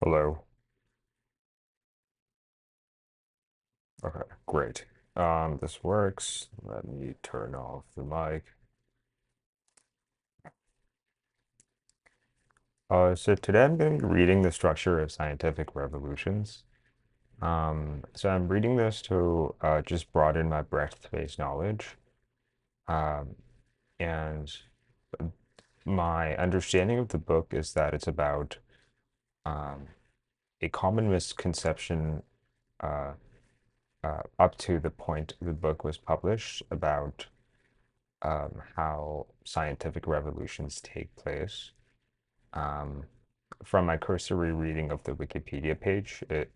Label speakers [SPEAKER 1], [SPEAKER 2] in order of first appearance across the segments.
[SPEAKER 1] Hello. Okay, great. This works. Let me turn off the mic. So today I'm going to be reading The Structure of Scientific Revolutions. So I'm reading this to just broaden my breadth-based knowledge. Um, and my understanding of the book is that it's about um, a common misconception uh, up to the point the book was published about how scientific revolutions take place. Um, from my cursory reading of the Wikipedia page, it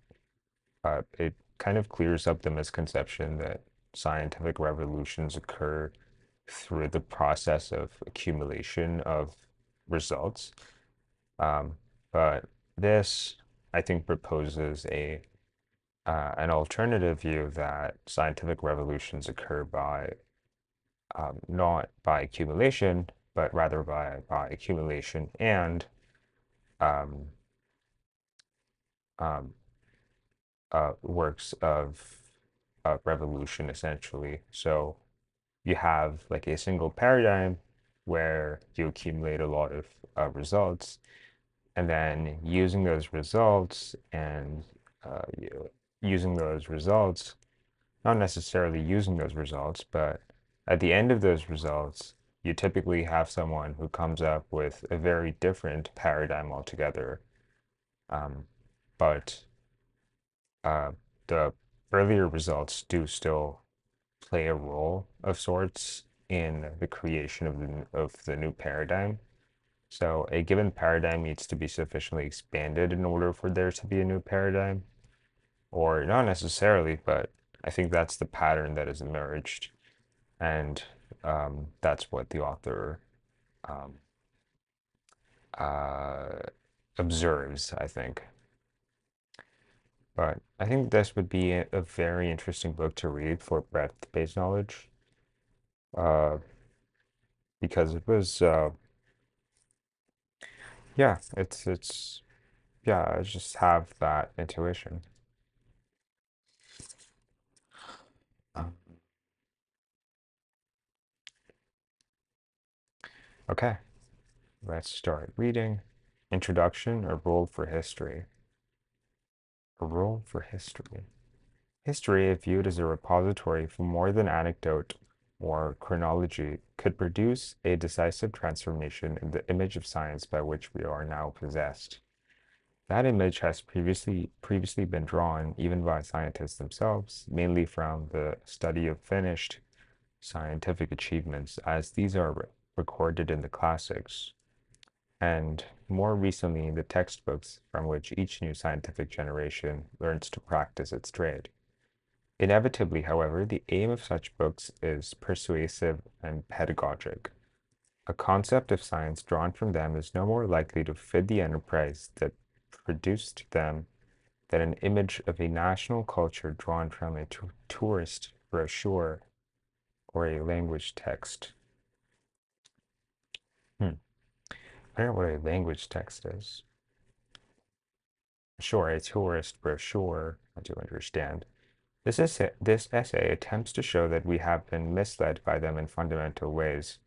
[SPEAKER 1] kind of clears up the misconception that scientific revolutions occur through the process of accumulation of results. Um, but this, I think, proposes a an alternative view that scientific revolutions occur by not by accumulation, but rather by accumulation and um, um, works of revolution, essentially. So you have like a single paradigm where you accumulate a lot of results, and then using those results and using those results, not necessarily using those results, but at the end of those results, you typically have someone who comes up with a very different paradigm altogether. Um, but uh, the earlier results do still play a role of sorts in the creation of the new paradigm. So a given paradigm needs to be sufficiently expanded in order for there to be a new paradigm, or not necessarily, but I think that's the pattern that has emerged, and that's what the author um, uh, observes, I think. But I think this would be a very interesting book to read for breadth-based knowledge, uh, because it was, yeah, yeah, I just have that intuition. Um, Okay, let's start reading. Introduction, a role for history. A role for history. History, if viewed as a repository for more than anecdote or chronology, could produce a decisive transformation in the image of science by which we are now possessed. That image has previously been drawn even by scientists themselves, mainly from the study of finished scientific achievements, as these are recorded in the classics, and more recently the textbooks from which each new scientific generation learns to practice its trade. Inevitably, however, the aim of such books is persuasive and pedagogic. A concept of science drawn from them is no more likely to fit the enterprise that produced them than an image of a national culture drawn from a tourist brochure or a language text. Hmm. I don't know what a language text is. Sure, a tourist brochure, I do understand. This essay attempts to show that we have been misled by them in fundamental ways.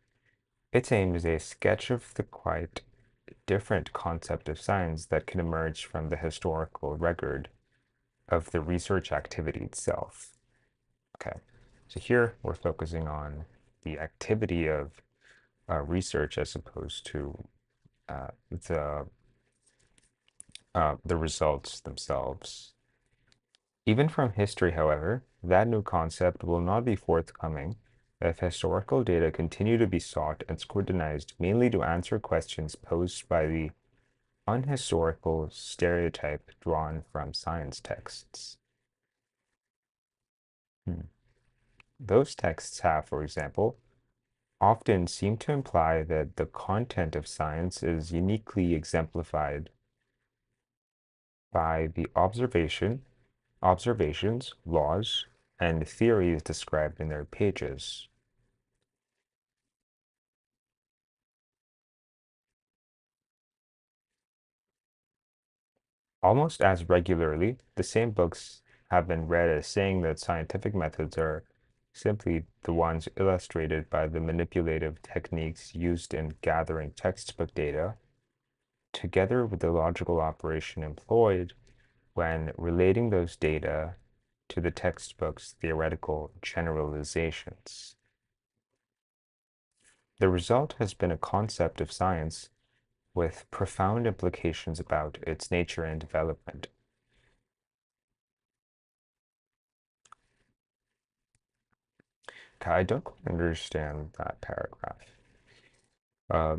[SPEAKER 1] Its aim is a sketch of the quite different concept of science that can emerge from the historical record of the research activity itself. Okay, so here we're focusing on the activity of research as opposed to uh, the the results themselves. Even from history, however, that new concept will not be forthcoming if historical data continue to be sought and scrutinized mainly to answer questions posed by the unhistorical stereotype drawn from science texts. Hmm. Those texts have, for example, often seemed to imply that the content of science is uniquely exemplified by the observations, laws, and theories described in their pages. Almost as regularly, the same books have been read as saying that scientific methods are simply the ones illustrated by the manipulative techniques used in gathering textbook data, together with the logical operation employed when relating those data to the textbook's theoretical generalizations. The result has been a concept of science with profound implications about its nature and development. Okay, I don't quite understand that paragraph.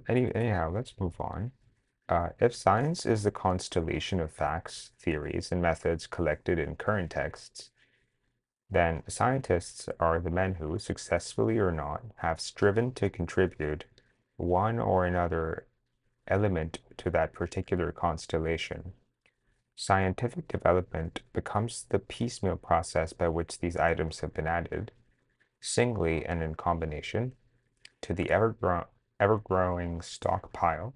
[SPEAKER 1] Anyhow, let's move on. If science is the constellation of facts, theories, and methods collected in current texts, then scientists are the men who, successfully or not, have striven to contribute one or another element to that particular constellation. Scientific development becomes the piecemeal process by which these items have been added, singly and in combination, to the ever-growing stockpile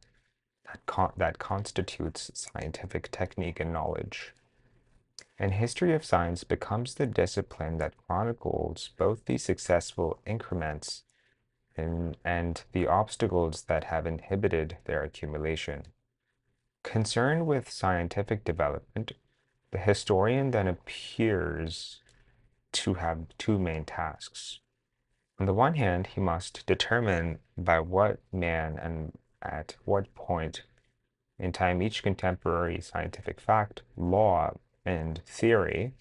[SPEAKER 1] that constitutes scientific technique and knowledge. And history of science becomes the discipline that chronicles both the successful increments and the obstacles that have inhibited their accumulation. Concerned with scientific development, the historian then appears to have two main tasks. On the one hand, he must determine by what man and at what point in time each contemporary scientific fact, law, and theory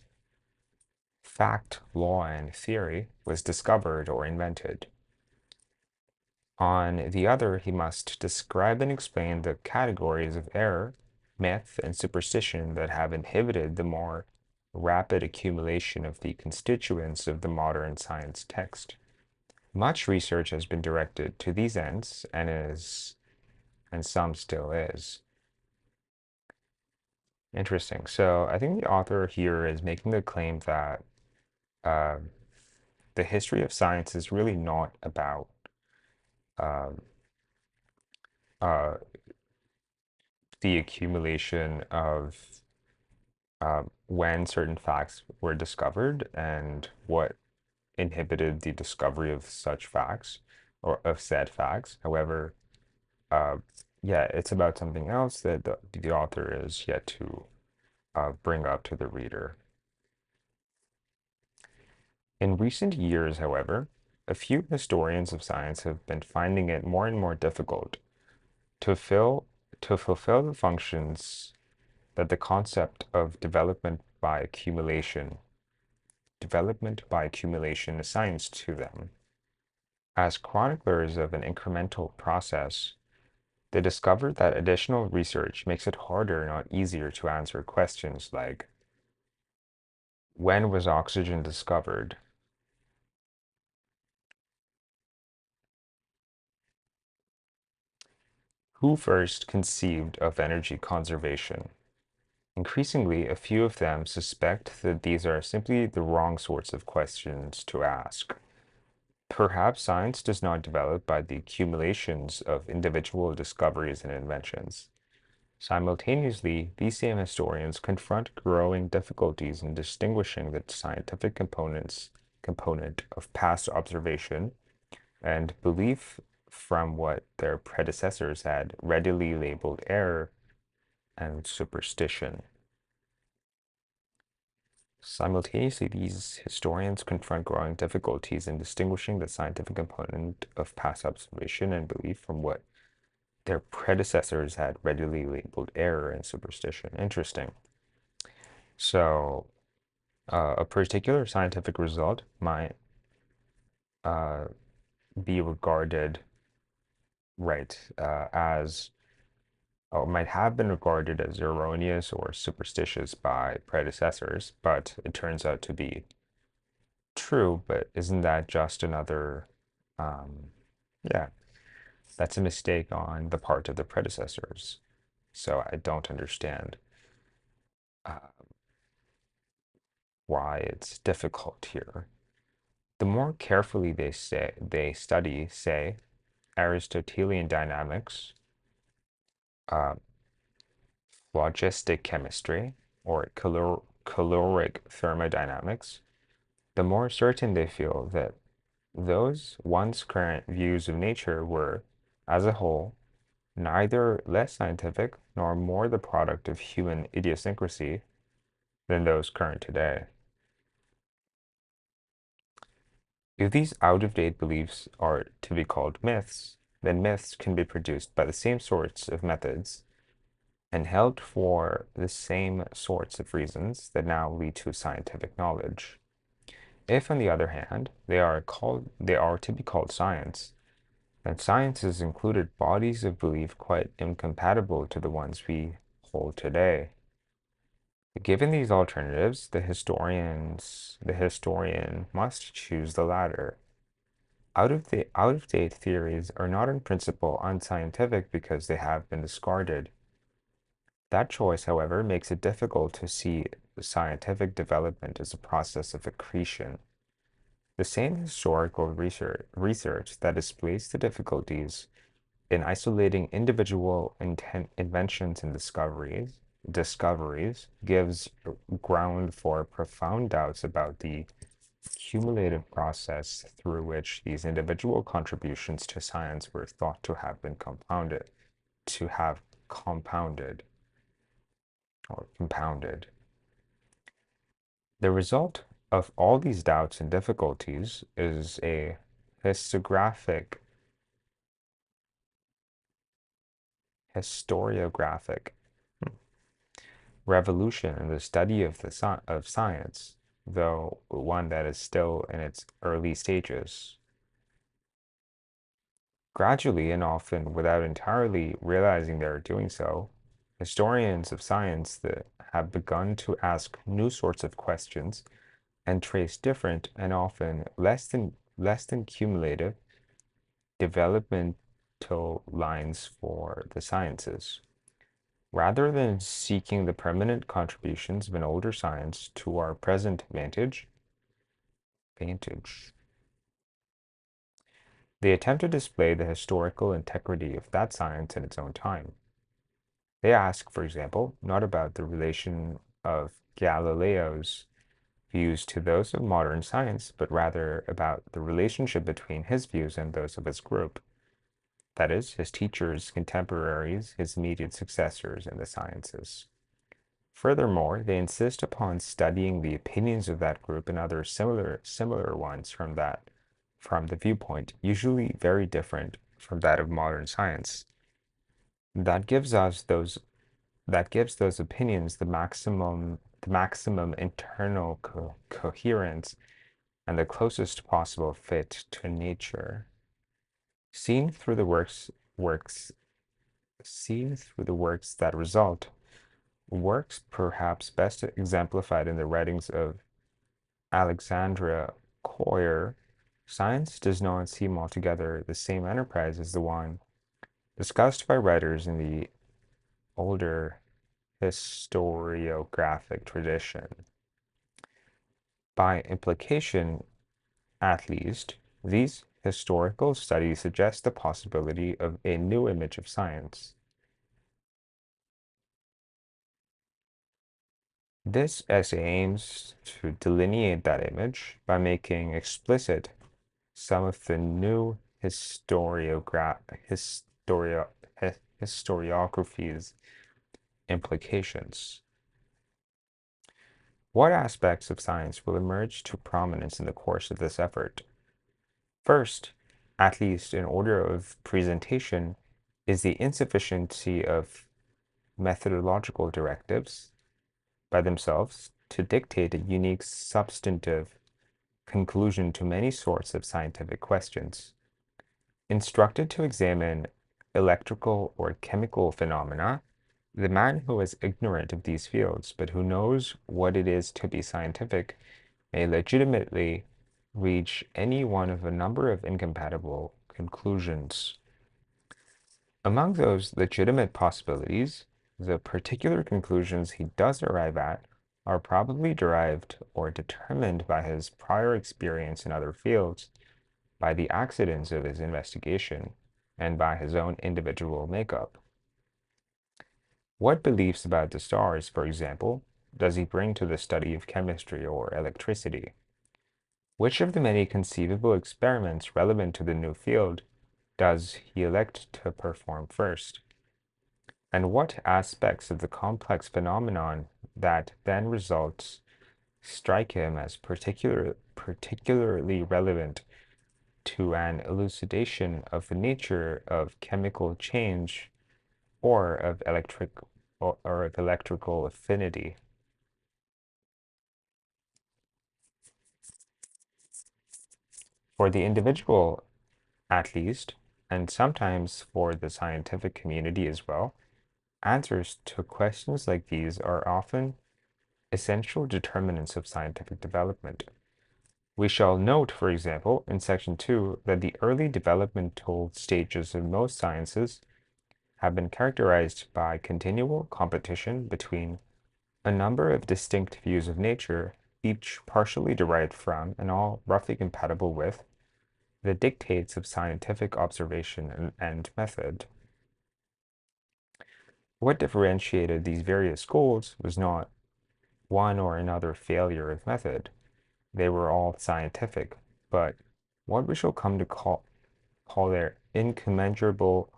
[SPEAKER 1] was discovered or invented. On the other, he must describe and explain the categories of error, myth, and superstition that have inhibited the more rapid accumulation of the constituents of the modern science text. Much research has been directed to these ends and some still is. Interesting. So I think the author here is making the claim that uh, the history of science is really not about um, uh, the accumulation of when certain facts were discovered and what inhibited the discovery of such facts or of said facts. However, uh, yeah, it's about something else that the author is yet to bring up to the reader. In recent years, however, a few historians of science have been finding it more and more difficult to fulfill the functions that the concept of development by accumulation assigns to them. As chroniclers of an incremental process, they discovered that additional research makes it harder, not easier, to answer questions like, when was oxygen discovered? Who first conceived of energy conservation? Increasingly, a few of them suspect that these are simply the wrong sorts of questions to ask. Perhaps science does not develop by the accumulations of individual discoveries and inventions. Simultaneously, these same historians confront growing difficulties in distinguishing the scientific component of past observation and belief from what their predecessors had readily labeled error and superstition. Simultaneously, these historians confront growing difficulties in distinguishing the scientific component of past observation and belief from what their predecessors had readily labeled error and superstition. Interesting. So, a particular scientific result might uh, be regarded, right, as, or might have been regarded as erroneous or superstitious by predecessors, but it turns out to be true. But isn't that just another, yeah, that's a mistake on the part of the predecessors. So I don't understand uh, why it's difficult here. The more carefully they study, say, Aristotelian dynamics, uh, logistic chemistry, or caloric thermodynamics, the more certain they feel that those once current views of nature were, as a whole, neither less scientific nor more the product of human idiosyncrasy than those current today. If these out-of-date beliefs are to be called myths, then myths can be produced by the same sorts of methods and held for the same sorts of reasons that now lead to scientific knowledge. If, on the other hand, they are to be called science, then science has included bodies of belief quite incompatible to the ones we hold today. Given these alternatives, the historian must choose the latter. Out-of-date theories are not in principle unscientific because they have been discarded. That choice, however, makes it difficult to see scientific development as a process of accretion. The same historical research that displays the difficulties in isolating individual inventions and discoveries gives ground for profound doubts about the cumulative process through which these individual contributions to science were thought to have been compounded or compounded. The result of all these doubts and difficulties is a historiographic revolution in the study of science, though one that is still in its early stages. Gradually, and often without entirely realizing they are doing so, historians of science that have begun to ask new sorts of questions and trace different and often less than cumulative developmental lines for the sciences. Rather than seeking the permanent contributions of an older science to our present vantage, they attempt to display the historical integrity of that science in its own time. They ask, for example, not about the relation of Galileo's views to those of modern science, but rather about the relationship between his views and those of his group. That is, his teachers, contemporaries, his immediate successors in the sciences. Furthermore, they insist upon studying the opinions of that group and other similar ones from the viewpoint, usually very different from that of modern science. That gives us those that gives those opinions the maximum internal coherence and the closest possible fit to nature. Seen through the works Seen through the works that result, works perhaps best exemplified in the writings of Alexandra Coyer, science does not seem altogether the same enterprise as the one discussed by writers in the older historiographic tradition. By implication, at least, these historical studies suggest the possibility of a new image of science. This essay aims to delineate that image by making explicit some of the new historiography's implications. What aspects of science will emerge to prominence in the course of this effort? First, at least in order of presentation, is the insufficiency of methodological directives by themselves to dictate a unique substantive conclusion to many sorts of scientific questions. Instructed to examine electrical or chemical phenomena, the man who is ignorant of these fields, but who knows what it is to be scientific, may legitimately reach any one of a number of incompatible conclusions. Among those legitimate possibilities, the particular conclusions he does arrive at are probably derived or determined by his prior experience in other fields, by the accidents of his investigation, and by his own individual makeup. What beliefs about the stars, for example, does he bring to the study of chemistry or electricity? Which of the many conceivable experiments relevant to the new field does he elect to perform first? And what aspects of the complex phenomenon that then results strike him as particularly relevant to an elucidation of the nature of chemical change or of electrical affinity? For the individual, at least, and sometimes for the scientific community as well, answers to questions like these are often essential determinants of scientific development. We shall note, for example, in section 2, that the early developmental stages of most sciences have been characterized by continual competition between a number of distinct views of nature, each partially derived from and all roughly compatible with the dictates of scientific observation and method. What differentiated these various schools was not one or another failure of method. They were all scientific, but what we shall come to call their incommensurable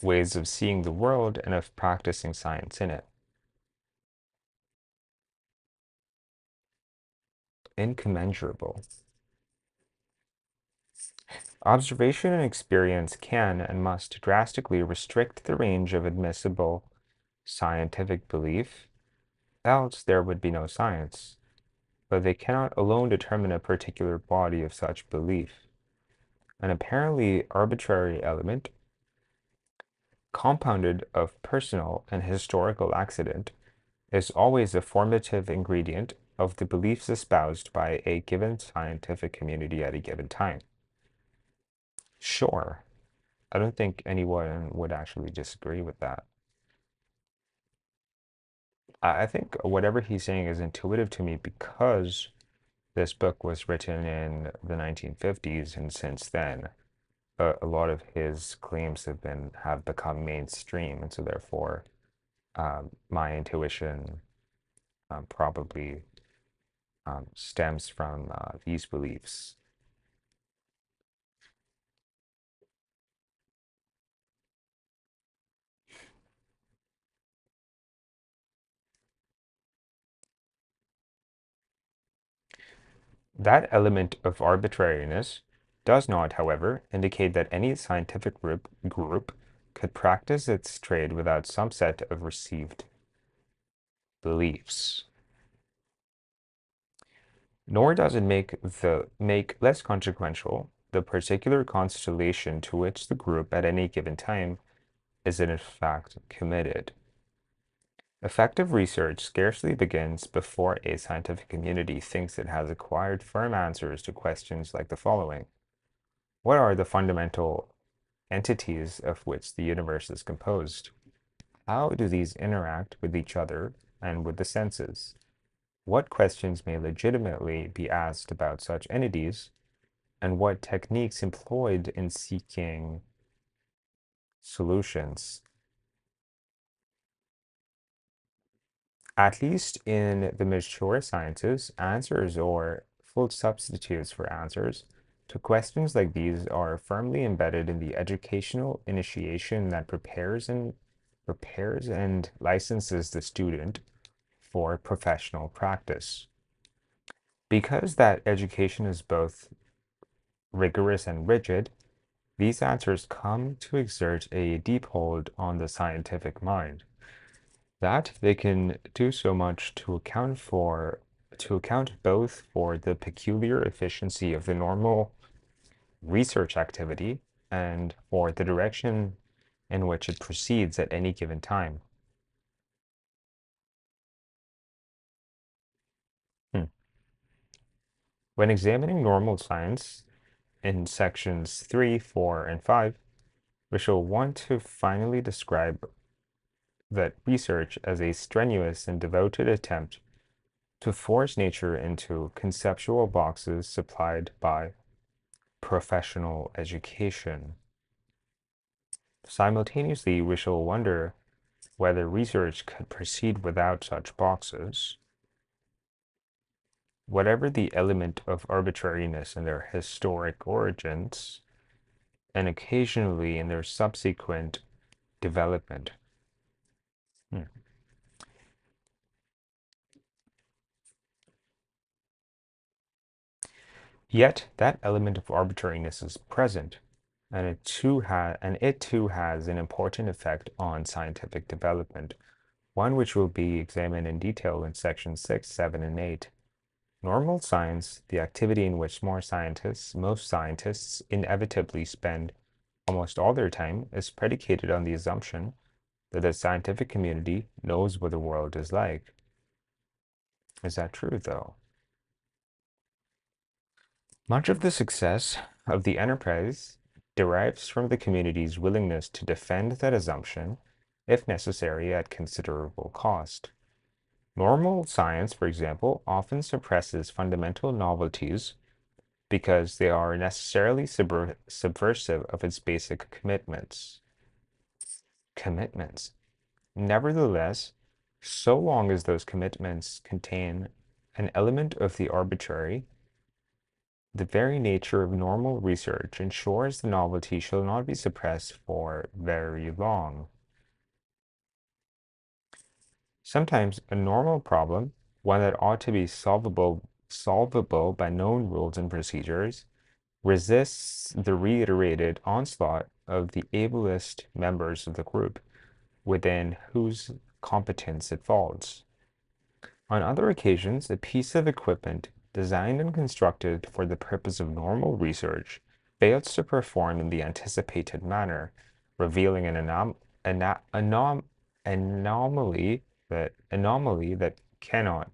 [SPEAKER 1] ways of seeing the world and of practicing science in it. Incommensurable. Observation and experience can and must drastically restrict the range of admissible scientific belief, else there would be no science. But they cannot alone determine a particular body of such belief. An apparently arbitrary element, compounded of personal and historical accident, is always a formative ingredient of the beliefs espoused by a given scientific community at a given time. Sure, I don't think anyone would actually disagree with that. I think whatever he's saying is intuitive to me because this book was written in the 1950s, and since then, a lot of his claims have become mainstream, and so therefore, my intuition probably stems from these beliefs. That element of arbitrariness does not, however, indicate that any scientific group could practice its trade without some set of received beliefs. Nor does it make less consequential the particular constellation to which the group at any given time is in fact committed. Effective research scarcely begins before a scientific community thinks it has acquired firm answers to questions like the following. What are the fundamental entities of which the universe is composed? How do these interact with each other and with the senses? What questions may legitimately be asked about such entities, and what techniques employed in seeking solutions? At least in the mature sciences, answers or full substitutes for answers to questions like these are firmly embedded in the educational initiation that prepares and licenses the student for professional practice. Because that education is both rigorous and rigid, these answers come to exert a deep hold on the scientific mind. That they can do so much to account both for the peculiar efficiency of the normal research activity and for the direction in which it proceeds at any given time. Hmm. When examining normal science in sections 3, 4, and 5, we shall want to finally describe that research as a strenuous and devoted attempt to force nature into conceptual boxes supplied by professional education. Simultaneously, we shall wonder whether research could proceed without such boxes. Whatever the element of arbitrariness in their historic origins, and occasionally in their subsequent development. Hmm. Yet that element of arbitrariness is present, and it too has an important effect on scientific development, one which will be examined in detail in sections 6, 7, and 8. Normal science, the activity in which most scientists inevitably spend almost all their time, is predicated on the assumption that the scientific community knows what the world is like. Is that true, though? Much of the success of the enterprise derives from the community's willingness to defend that assumption, if necessary, at considerable cost. Normal science, for example, often suppresses fundamental novelties because they are necessarily subversive of its basic commitments. Commitments. Nevertheless, so long as those commitments contain an element of the arbitrary, the very nature of normal research ensures the novelty shall not be suppressed for very long. Sometimes a normal problem, one that ought to be solvable by known rules and procedures, resists the reiterated onslaught of the ablest members of the group, within whose competence it falls. On other occasions, a piece of equipment designed and constructed for the purpose of normal research fails to perform in the anticipated manner, revealing an anomaly that cannot,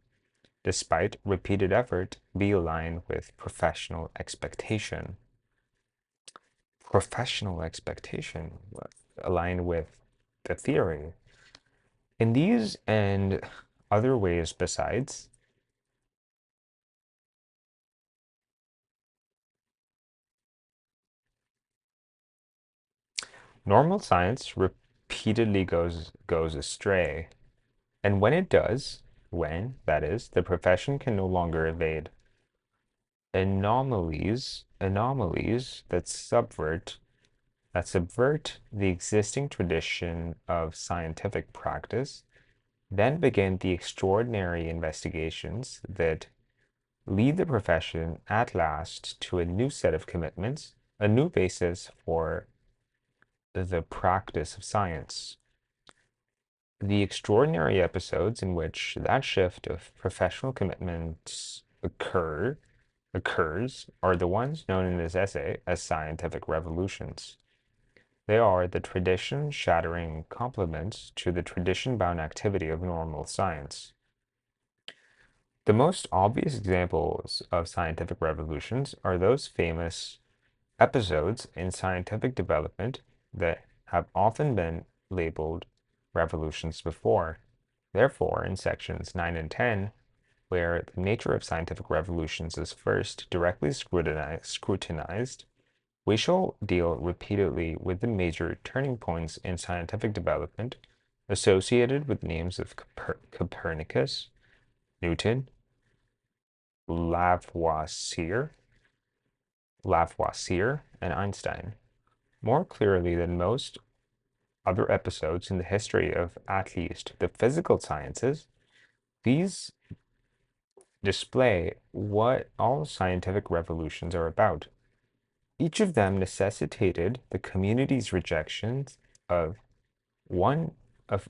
[SPEAKER 1] despite repeated effort, be aligned with professional expectation. Professional expectation aligned with the theory. In these and other ways besides, normal science repeatedly goes astray. And when it does, that is, the profession can no longer evade anomalies that subvert the existing tradition of scientific practice, then begin the extraordinary investigations that lead the profession at last to a new set of commitments, a new basis for the practice of science. The extraordinary episodes in which that shift of professional commitments occurs are the ones known in this essay as scientific revolutions. They are the tradition-shattering complements to the tradition-bound activity of normal science. The most obvious examples of scientific revolutions are those famous episodes in scientific development that have often been labeled revolutions before. Therefore, in sections 9 and 10, where the nature of scientific revolutions is first directly scrutinized, we shall deal repeatedly with the major turning points in scientific development associated with names of Copernicus, Newton, Lavoisier, and Einstein. More clearly than most other episodes in the history of at least the physical sciences, these display what all scientific revolutions are about. Each of them necessitated the community's rejections of one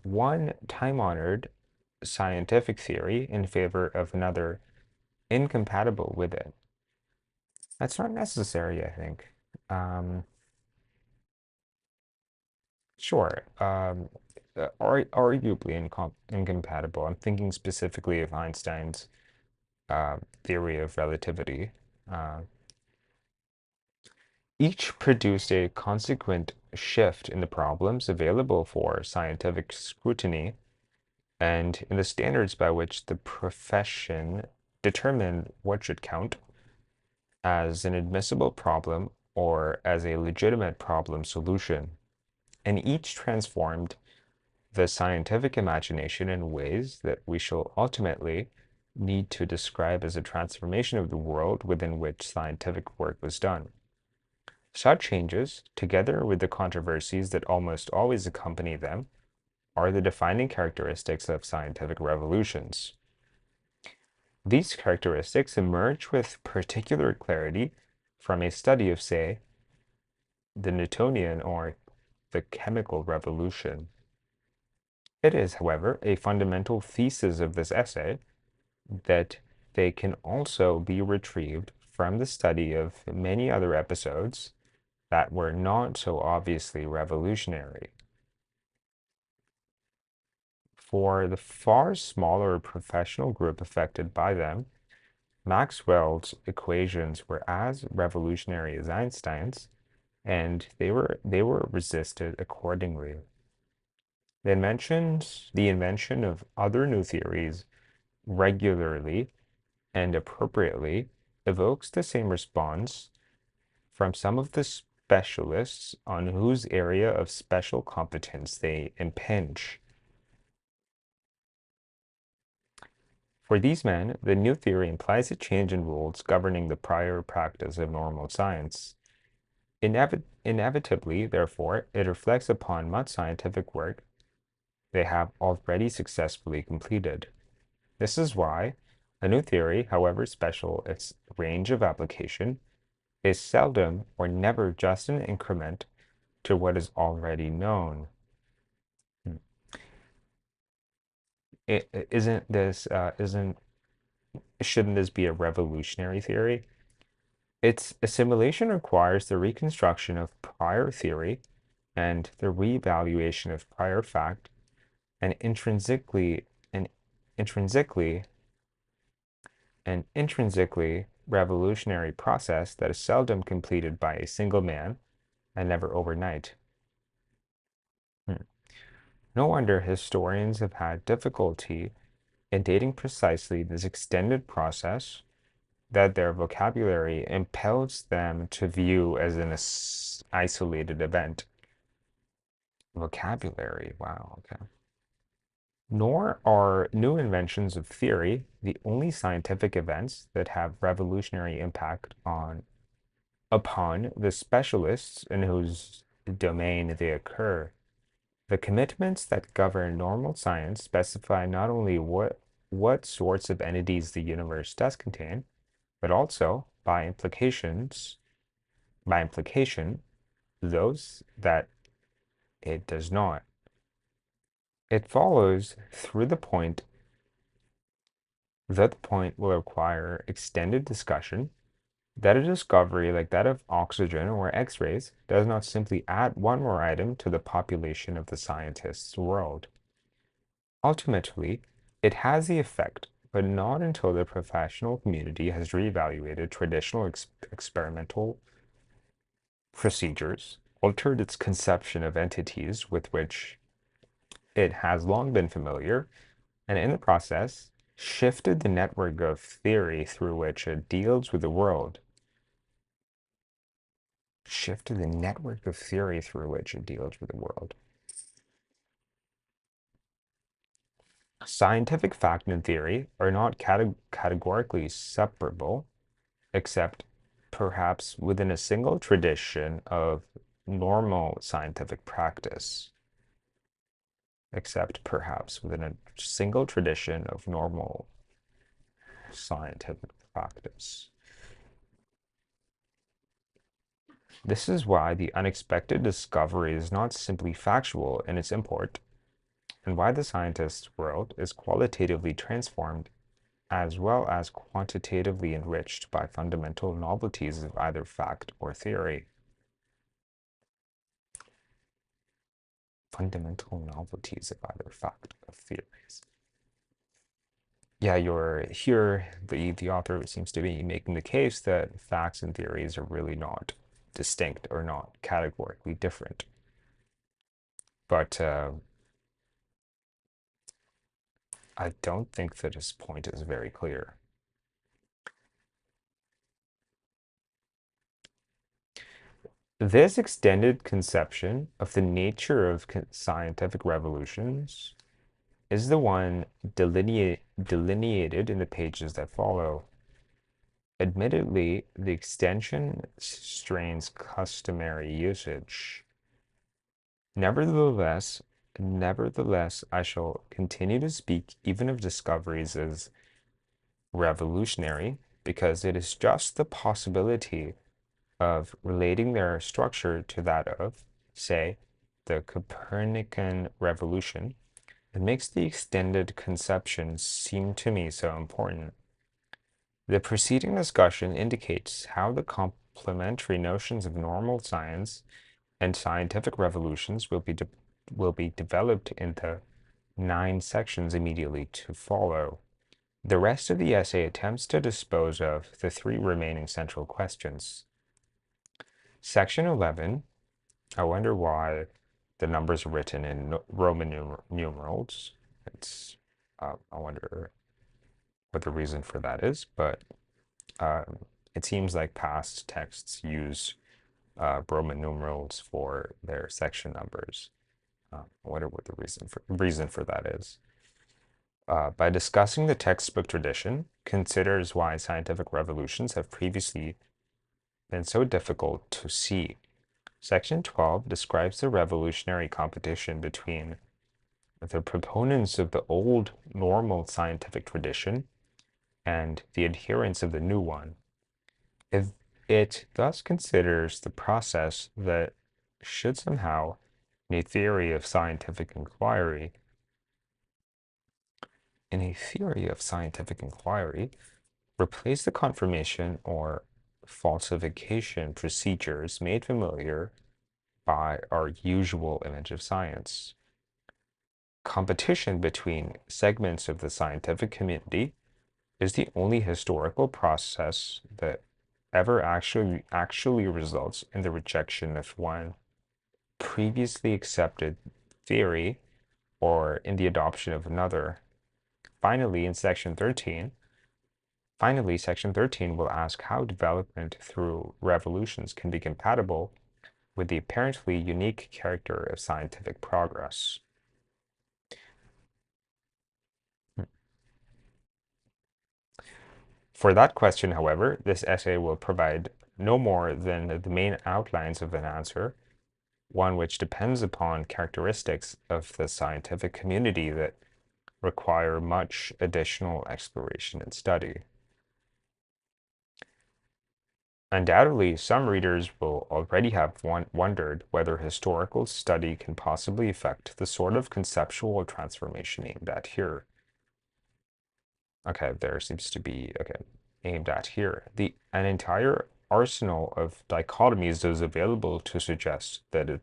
[SPEAKER 1] one time-honored scientific theory in favor of another incompatible with it. That's not necessary, I think. Um, sure. Arguably incompatible. I'm thinking specifically of Einstein's theory of relativity. Uh, each produced a consequent shift in the problems available for scientific scrutiny and in the standards by which the profession determined what should count as an admissible problem or as a legitimate problem solution. and each transformed the scientific imagination in ways that we shall ultimately need to describe as a transformation of the world within which scientific work was done. Such changes, together with the controversies that almost always accompany them, are the defining characteristics of scientific revolutions. These characteristics emerge with particular clarity from a study of, say, the Newtonian or the chemical revolution. It is, however, a fundamental thesis of this essay that they can also be retrieved from the study of many other episodes that were not so obviously revolutionary. For the far smaller professional group affected by them, Maxwell's equations were as revolutionary as Einstein's, and they were resisted accordingly. The invention of other new theories regularly and appropriately evokes the same response from some of the specialists on whose area of special competence they impinge. For these men, the new theory implies a change in rules governing the prior practice of normal science. Inevitably, therefore, it reflects upon much scientific work they have already successfully completed. This is why a new theory, however special its range of application, is seldom or never just an increment to what is already known. Isn't this isn't shouldn't this be a revolutionary theory? Its assimilation requires the reconstruction of prior theory and the reevaluation of prior fact, and intrinsically an intrinsically revolutionary process that is seldom completed by a single man and never overnight. Hmm. No wonder historians have had difficulty in dating precisely this extended process that their vocabulary impels them to view as an isolated event. Vocabulary, wow, okay. Nor are new inventions of theory the only scientific events that have revolutionary impact upon the specialists in whose domain they occur. The commitments that govern normal science specify not only what sorts of entities the universe does contain, but also, by implication, those that it does not. It follows through the point that the point will require extended discussion that a discovery like that of oxygen or X-rays does not simply add one more item to the population of the scientist's world. Ultimately, it has the effect, but not until the professional community has reevaluated traditional experimental procedures, altered its conception of entities with which it has long been familiar, and in the process, shifted the network of theory through which it deals with the world. Shifted the network of theory through which it deals with the world. Scientific fact and theory are not categorically separable, except perhaps within a single tradition of normal scientific practice. Except perhaps within a single tradition of normal scientific practice. This is why the unexpected discovery is not simply factual in its import, and why the scientist's world is qualitatively transformed as well as quantitatively enriched by fundamental novelties of either fact or theory. Fundamental novelties of either fact or theories. Yeah, the author seems to be making the case that facts and theories are really not distinct or not categorically different. But I don't think that his point is very clear. This extended conception of the nature of scientific revolutions is the one delineated in the pages that follow. Admittedly, the extension strains customary usage. Nevertheless, nevertheless, I shall continue to speak even of discoveries as revolutionary, because it is just the possibility of relating their structure to that of, say, the Copernican revolution that makes the extended conception seem to me so important. The preceding discussion indicates how the complementary notions of normal science and scientific revolutions will be developed in the 9 sections immediately to follow. The rest of the essay attempts to dispose of the 3 remaining central questions. Section 11, I wonder why the numbers are written in Roman numerals. I wonder what the reason for that is, but it seems like past texts use Roman numerals for their section numbers. I wonder what the reason for that is. By discussing the textbook tradition, considers why scientific revolutions have previously been so difficult to see. Section 12 describes the revolutionary competition between the proponents of the old normal scientific tradition and the adherents of the new one. It thus considers the process that should somehow, in a theory of scientific inquiry, replace the confirmation or falsification procedures made familiar by our usual image of science. Competition between segments of the scientific community is the only historical process that ever actually results in the rejection of one previously accepted theory or in the adoption of another. Finally, section 13 will ask how development through revolutions can be compatible with the apparently unique character of scientific progress. For that question, however, this essay will provide no more than the main outlines of an answer, one which depends upon characteristics of the scientific community that require much additional exploration and study. Undoubtedly, some readers will already have wondered whether historical study can possibly affect the sort of conceptual transformation aimed at here. Okay, there seems to be, aimed at here. An entire arsenal of dichotomies is available to suggest that it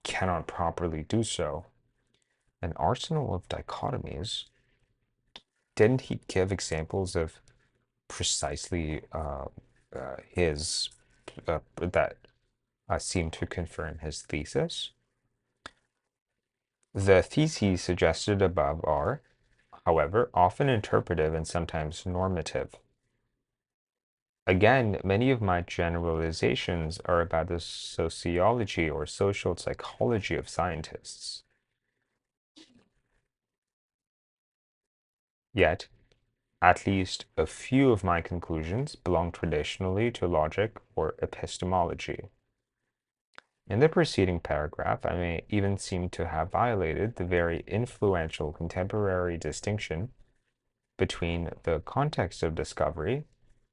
[SPEAKER 1] cannot properly do so. An arsenal of dichotomies? Didn't he give examples of precisely his that seemed to confirm his thesis? The theses suggested above are, however, often interpretive and sometimes normative. Again, many of my generalizations are about the sociology or social psychology of scientists. Yet, at least a few of my conclusions belong traditionally to logic or epistemology. In the preceding paragraph, I may even seem to have violated the very influential contemporary distinction between the context of discovery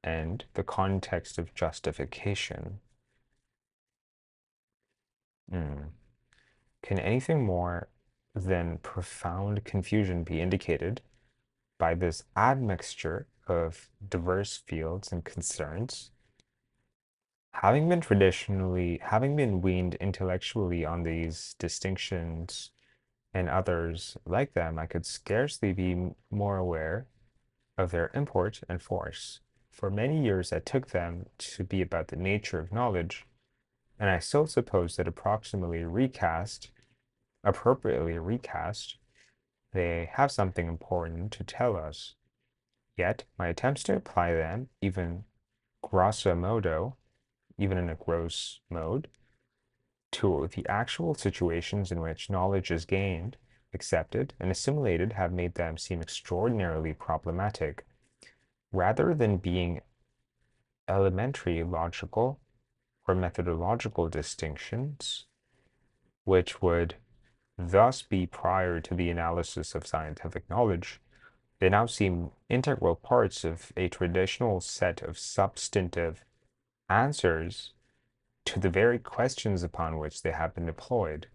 [SPEAKER 1] and the context of justification. Mm. Can anything more than profound confusion be indicated by this admixture of diverse fields and concerns? Having been weaned intellectually on these distinctions and others like them, I could scarcely be more aware of their import and force. For many years I took them to be about the nature of knowledge, and I still suppose that appropriately recast, they have something important to tell us. Yet my attempts to apply them, even grosso modo, even in a gross mode, 2. The actual situations in which knowledge is gained, accepted, and assimilated have made them seem extraordinarily problematic, rather than being elementary logical or methodological distinctions, which would thus be prior to the analysis of scientific knowledge. They now seem integral parts of a traditional set of substantive answers to the very questions upon which they have been deployed.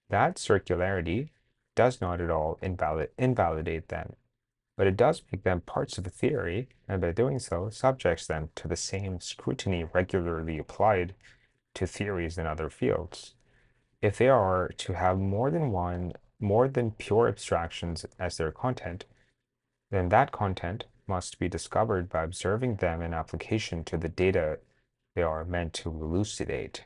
[SPEAKER 1] That circularity does not at all invalidate them, but it does make them parts of a theory, and by doing so, subjects them to the same scrutiny regularly applied to theories in other fields. If they are to have more than pure abstractions as their content, then that content must be discovered by observing them in application to the data they are meant to elucidate.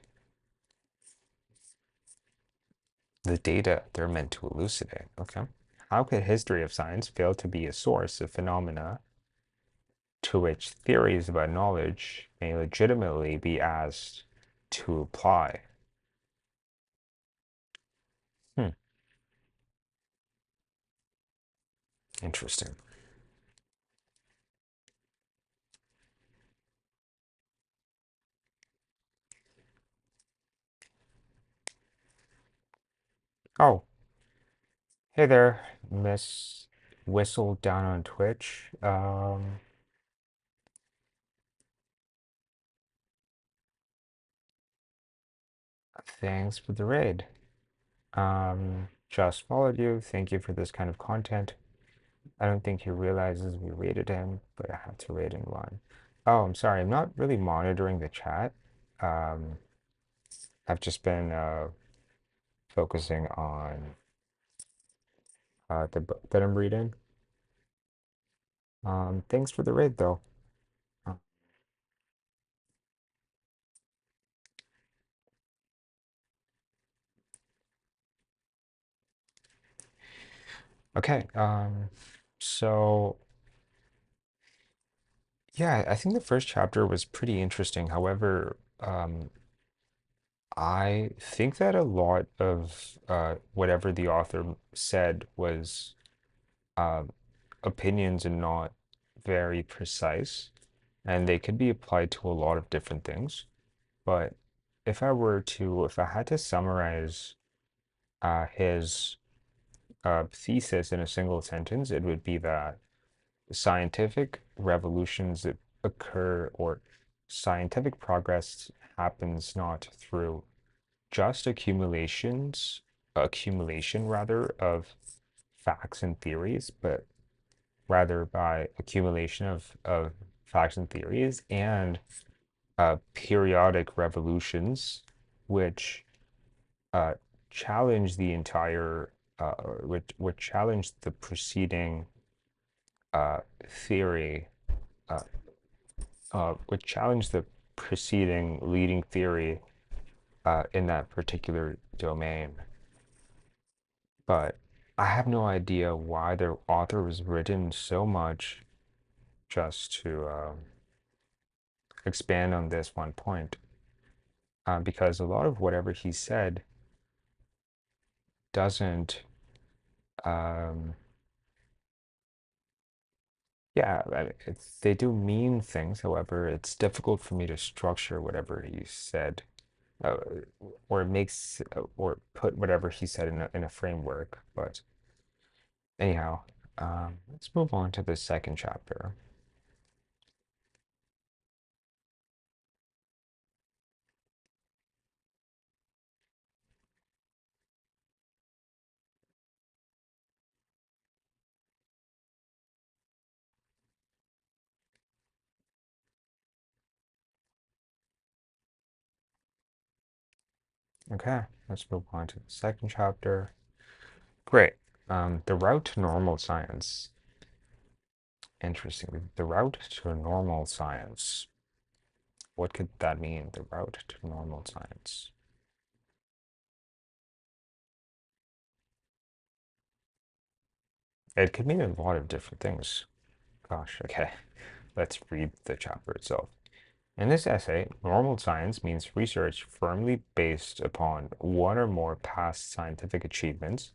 [SPEAKER 1] The data they're meant to elucidate, okay? How could history of science fail to be a source of phenomena to which theories about knowledge may legitimately be asked to apply? Hmm, interesting. Oh, hey there, Miss Whistle down on Twitch. Thanks for the raid. Just followed you. Thank you for this kind of content. I don't think he realizes we raided him, but I have to raid in one. Oh, I'm sorry. I'm not really monitoring the chat. Um, I've just been focusing on the book that I'm reading. Thanks for the raid, though. Uh, Okay. So yeah, I think the first chapter was pretty interesting. However, I think that a lot of whatever the author said was uh, opinions and not very precise, and they could be applied to a lot of different things. But if I had to summarize his thesis in a single sentence, it would be that scientific revolutions that occur or scientific progress happens not through just accumulation rather of facts and theories, but rather by accumulation of facts and theories and periodic revolutions, which uh, challenge the entire, which challenge the preceding theory, uh, which challenge the preceding leading theory in that particular domain. But I have no idea why the author was written so much just to expand on this one point, because a lot of whatever he said doesn't, um, yeah, they do mean things. However, it's difficult for me to structure whatever he said, uh, or put whatever he said in a framework. But anyhow, let's move on to the second chapter. Okay, let's move on to the second chapter. Great. The route to normal science. Interesting. The route to normal science. What could that mean? The route to normal science. It could mean a lot of different things. Gosh, okay. Let's read the chapter itself. In this essay, normal science means research firmly based upon one or more past scientific achievements,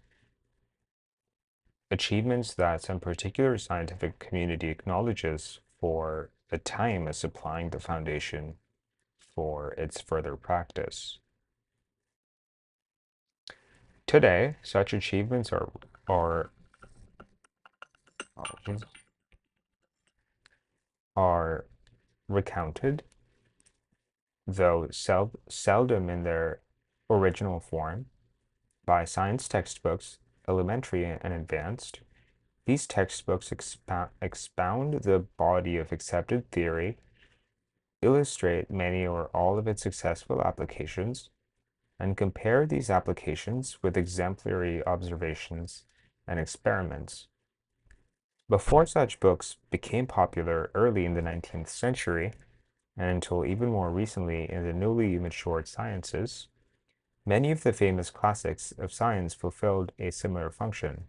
[SPEAKER 1] achievements that some particular scientific community acknowledges for a time as supplying the foundation for its further practice. Today, such achievements are, are recounted, though seldom in their original form, by science textbooks, elementary and advanced. These textbooks expound the body of accepted theory, illustrate many or all of its successful applications, and compare these applications with exemplary observations and experiments. Before such books became popular early in the 19th century, and until even more recently in the newly matured sciences, many of the famous classics of science fulfilled a similar function.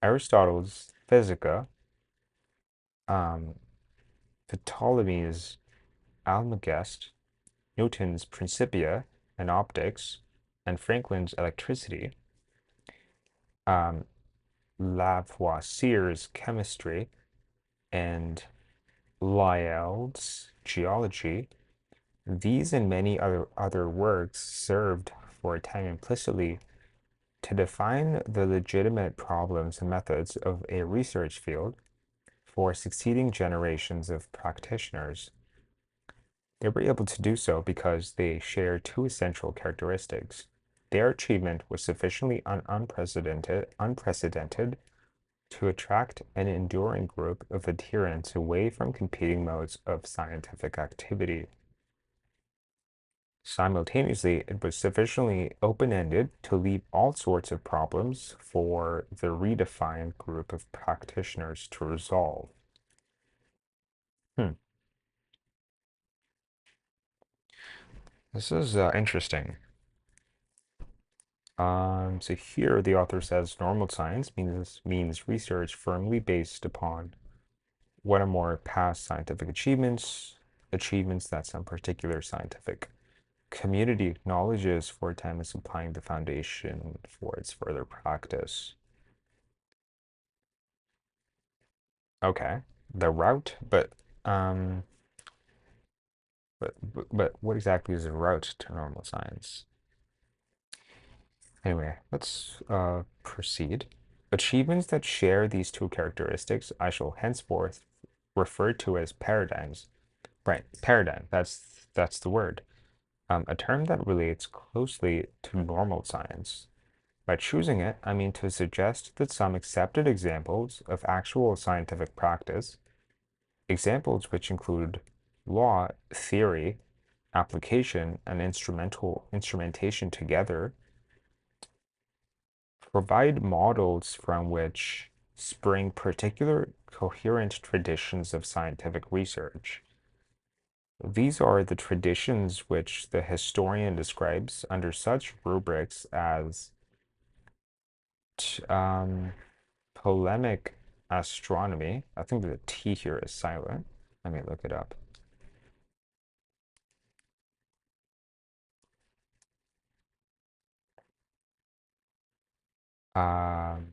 [SPEAKER 1] Aristotle's Physica, um, Ptolemy's Almagest, Newton's Principia and Optics, and Franklin's Electricity, um, Lavoisier's Chemistry, and Lyell's Geology. These and many other works served for a time implicitly to define the legitimate problems and methods of a research field for succeeding generations of practitioners. They were able to do so because they share two essential characteristics. Their achievement was sufficiently unprecedented to attract an enduring group of adherents away from competing modes of scientific activity. Simultaneously, it was sufficiently open-ended to leave all sorts of problems for the redefined group of practitioners to resolve. Hmm. This is interesting. So here the author says normal science means research firmly based upon one or more past scientific achievements that some particular scientific community acknowledges for a time as supplying the foundation for its further practice. Okay, the route, but what exactly is a route to normal science? Anyway, let's proceed. Achievements that share these two characteristics I shall henceforth refer to as paradigms. Right, paradigm, that's the word. A term that relates closely to normal science. By choosing it, I mean to suggest that some accepted examples of actual scientific practice, examples which include law, theory, application, and instrumentation together, provide models from which spring particular coherent traditions of scientific research. These are the traditions which the historian describes under such rubrics as um, polemic astronomy. I think the T here is silent. Let me look it up. Um,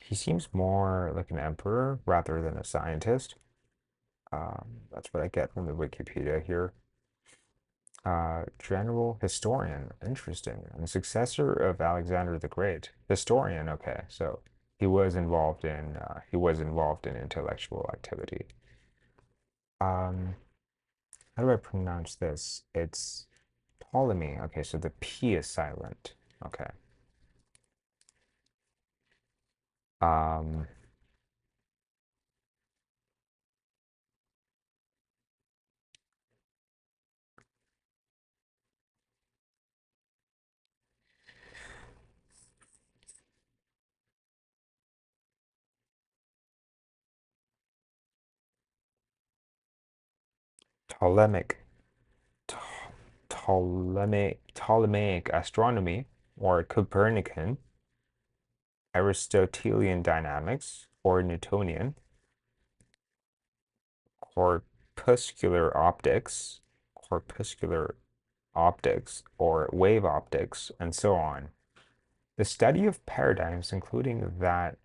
[SPEAKER 1] he seems more like an emperor rather than a scientist. That's what I get from the Wikipedia here. General historian, interesting, and successor of Alexander the Great. Historian, okay, so he was involved in intellectual activity. Um, how do I pronounce this? It's Ptolemy. Okay, so the P is silent. Okay. Um, Ptolemaic. Ptolemaic astronomy or Copernican, Aristotelian dynamics or Newtonian, corpuscular optics, corpuscular optics or wave optics, and so on. The study of paradigms, including that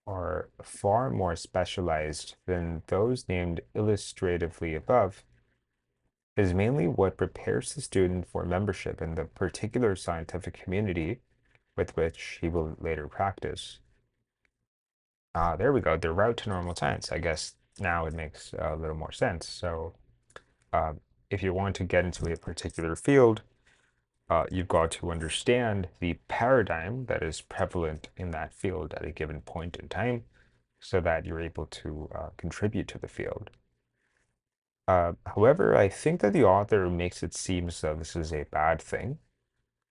[SPEAKER 1] are far more specialized than those named illustratively above, is mainly what prepares the student for membership in the particular scientific community with which he will later practice. There we go, the route to normal science. I guess now it makes a little more sense. So uh, if you want to get into a particular field, you've got to understand the paradigm that is prevalent in that field at a given point in time so that you're able to contribute to the field. However, I think that the author makes it seem as though this is a bad thing,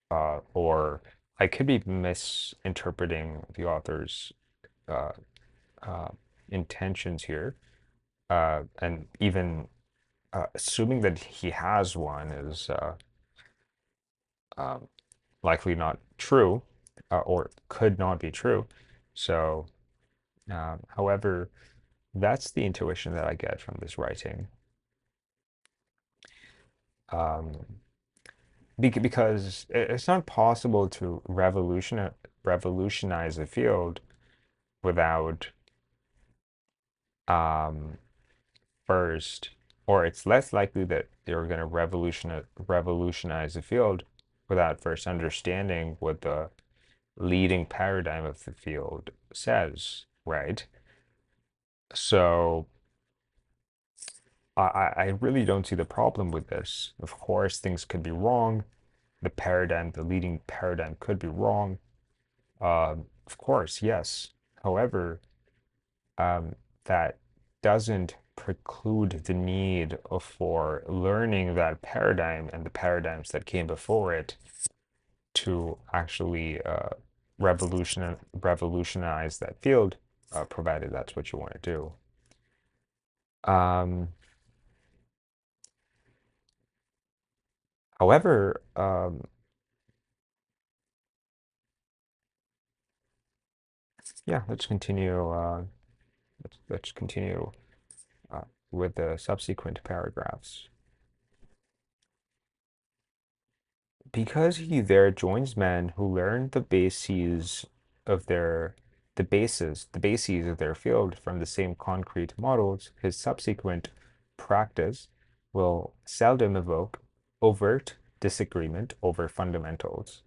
[SPEAKER 1] or I could be misinterpreting the author's uh, uh, intentions here, and even assuming that he has one is um, likely not true, or could not be true. So, however, that's the intuition that I get from this writing. Um, because it's not possible to revolutionize a field without um, first, or it's less likely that you're going to revolutionize a field without first understanding what the leading paradigm of the field says, right? So I really don't see the problem with this. Of course, things could be wrong. The paradigm, the leading paradigm could be wrong. Of course, yes. However, um, that doesn't preclude the need for learning that paradigm and the paradigms that came before it to actually revolutionize that field, provided that's what you want to do. Um, however, yeah, let's continue. Let's continue uh, with the subsequent paragraphs. Because he there joins men who learn of their the bases of their field from the same concrete models, his subsequent practice will seldom evoke overt disagreement over fundamentals.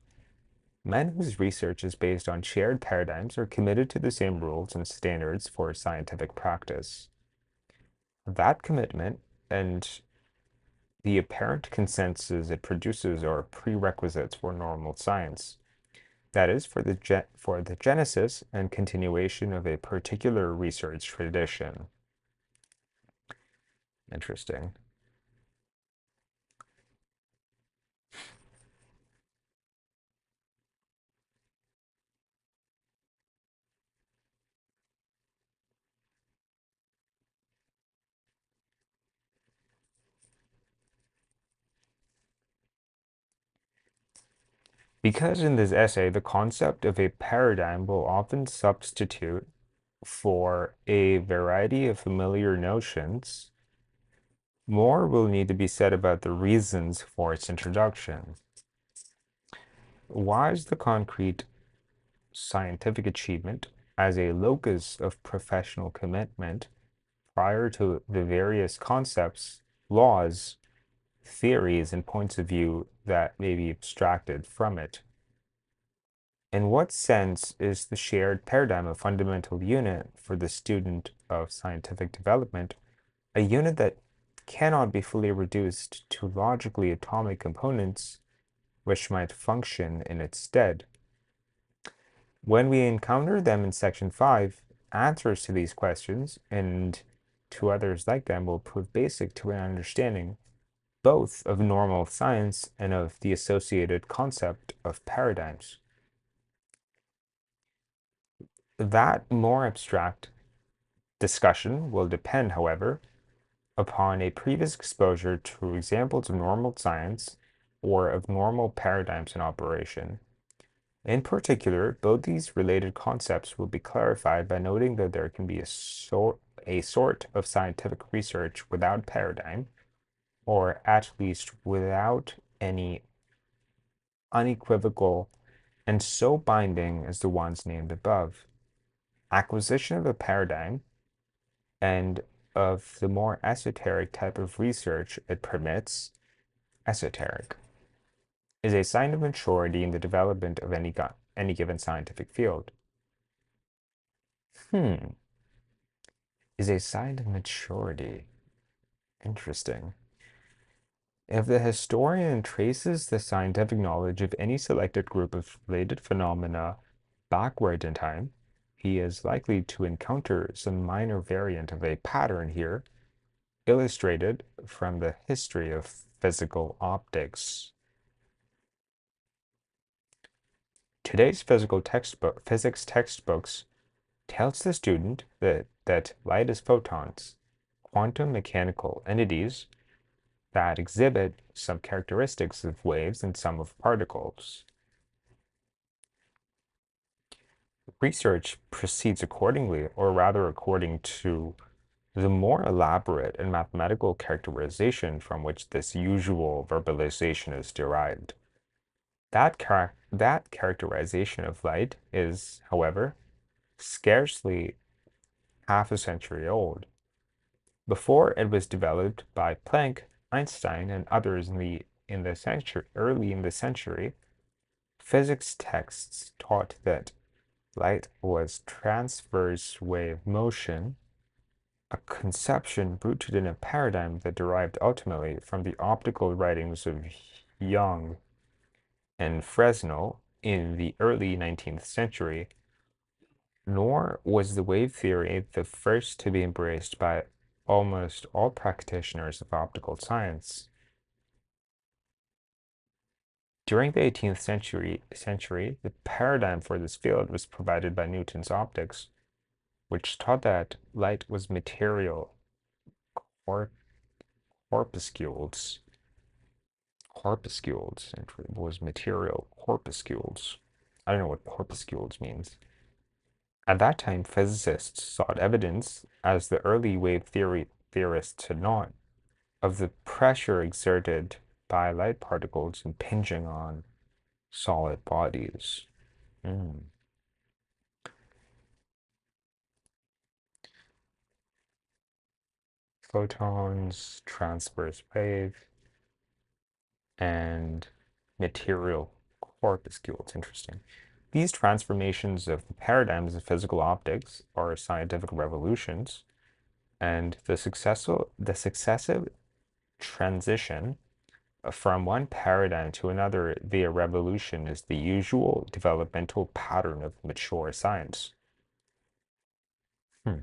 [SPEAKER 1] Men whose research is based on shared paradigms are committed to the same rules and standards for scientific practice. That commitment and the apparent consensus it produces are prerequisites for normal science. That is, for the genesis and continuation of a particular research tradition. Interesting. Because in this essay, the concept of a paradigm will often substitute for a variety of familiar notions, more will need to be said about the reasons for its introduction. Why is the concrete scientific achievement as a locus of professional commitment prior to the various concepts, laws, theories, and points of view that may be abstracted from it? In what sense is the shared paradigm a fundamental unit for the student of scientific development, a unit that cannot be fully reduced to logically atomic components which might function in its stead? When we encounter them in section 5, answers to these questions and to others like them will prove basic to an understanding both of normal science and of the associated concept of paradigms. That more abstract discussion will depend, however, upon a previous exposure to examples of normal science or of normal paradigms in operation. In particular, both these related concepts will be clarified by noting that there can be a sort of scientific research without paradigm, or at least without any unequivocal and so binding as the ones named above. Acquisition of a paradigm and of the more esoteric type of research it permits, esoteric, is a sign of maturity in the development of any given scientific field. Hmm, is a sign of maturity. Interesting. If the historian traces the scientific knowledge of any selected group of related phenomena backward in time, he is likely to encounter some minor variant of a pattern here, illustrated from the history of physical optics. Today's physics textbooks tells the student that light is photons, quantum mechanical entities that exhibit some characteristics of waves and some of particles. Research proceeds accordingly, or rather according to the more elaborate and mathematical characterization from which this usual verbalization is derived. That characterization of light is, however, scarcely half a century old. Before it was developed by Planck, Einstein, and others early in the century, physics texts taught that light was transverse wave motion, a conception rooted in a paradigm that derived ultimately from the optical writings of Young and Fresnel in the early 19th century, nor was the wave theory the first to be embraced by almost all practitioners of optical science. During the 18th century, the paradigm for this field was provided by Newton's optics, which taught that light was material or corpuscles. Corpuscles was material corpuscles. I don't know what corpuscles means. At that time, physicists sought evidence, as the early wave theorists had not, of the pressure exerted by light particles impinging on solid bodies. Mm. Photons, transverse wave, and material corpuscles. Interesting. These transformations of the paradigms of physical optics are scientific revolutions, and the successive transition from one paradigm to another via revolution is the usual developmental pattern of mature science. Hmm.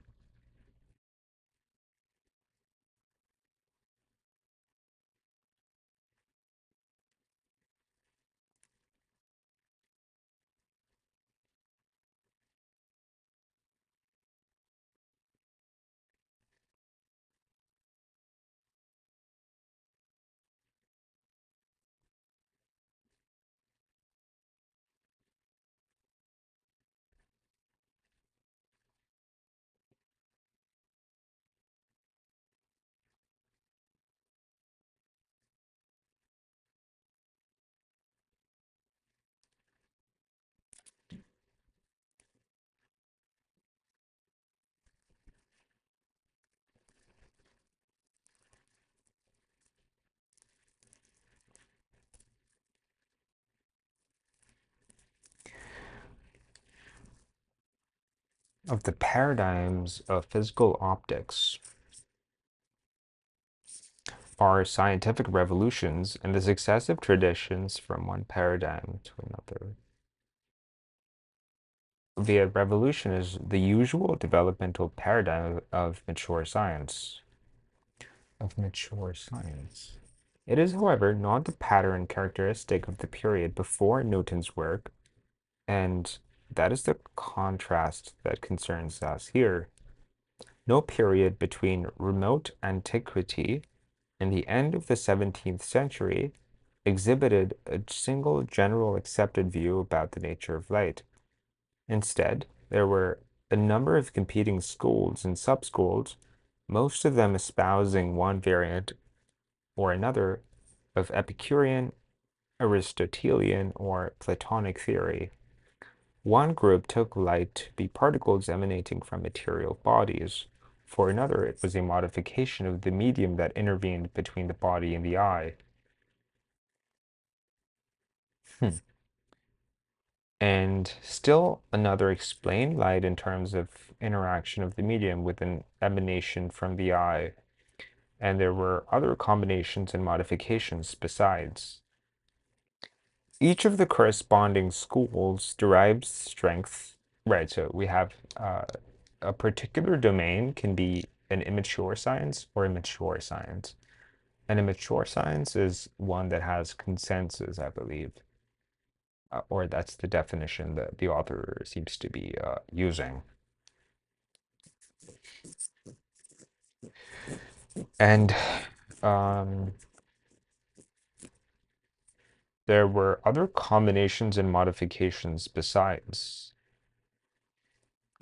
[SPEAKER 1] Of the paradigms of physical optics are scientific revolutions and the successive traditions from one paradigm to another. Via revolution is the usual developmental paradigm of mature science. Of mature science. It is, however, not the pattern characteristic of the period before Newton's work, and that is the contrast that concerns us here. No period between remote antiquity and the end of the 17th century exhibited a single general accepted view about the nature of light. Instead, there were a number of competing schools and sub-schools, most of them espousing one variant or another of Epicurean, Aristotelian, or Platonic theory. One group took light to be particles emanating from material bodies. For another, it was a modification of the medium that intervened between the body and the eye. Hmm. And still another explained light in terms of interaction of the medium with an emanation from the eye. And there were other combinations and modifications besides. Each of the corresponding schools derives strength, right? So we have a particular domain can be an immature science or a mature science. An immature science is one that has consensus, I believe, or that's the definition that the author seems to be using. And um, there were other combinations and modifications besides.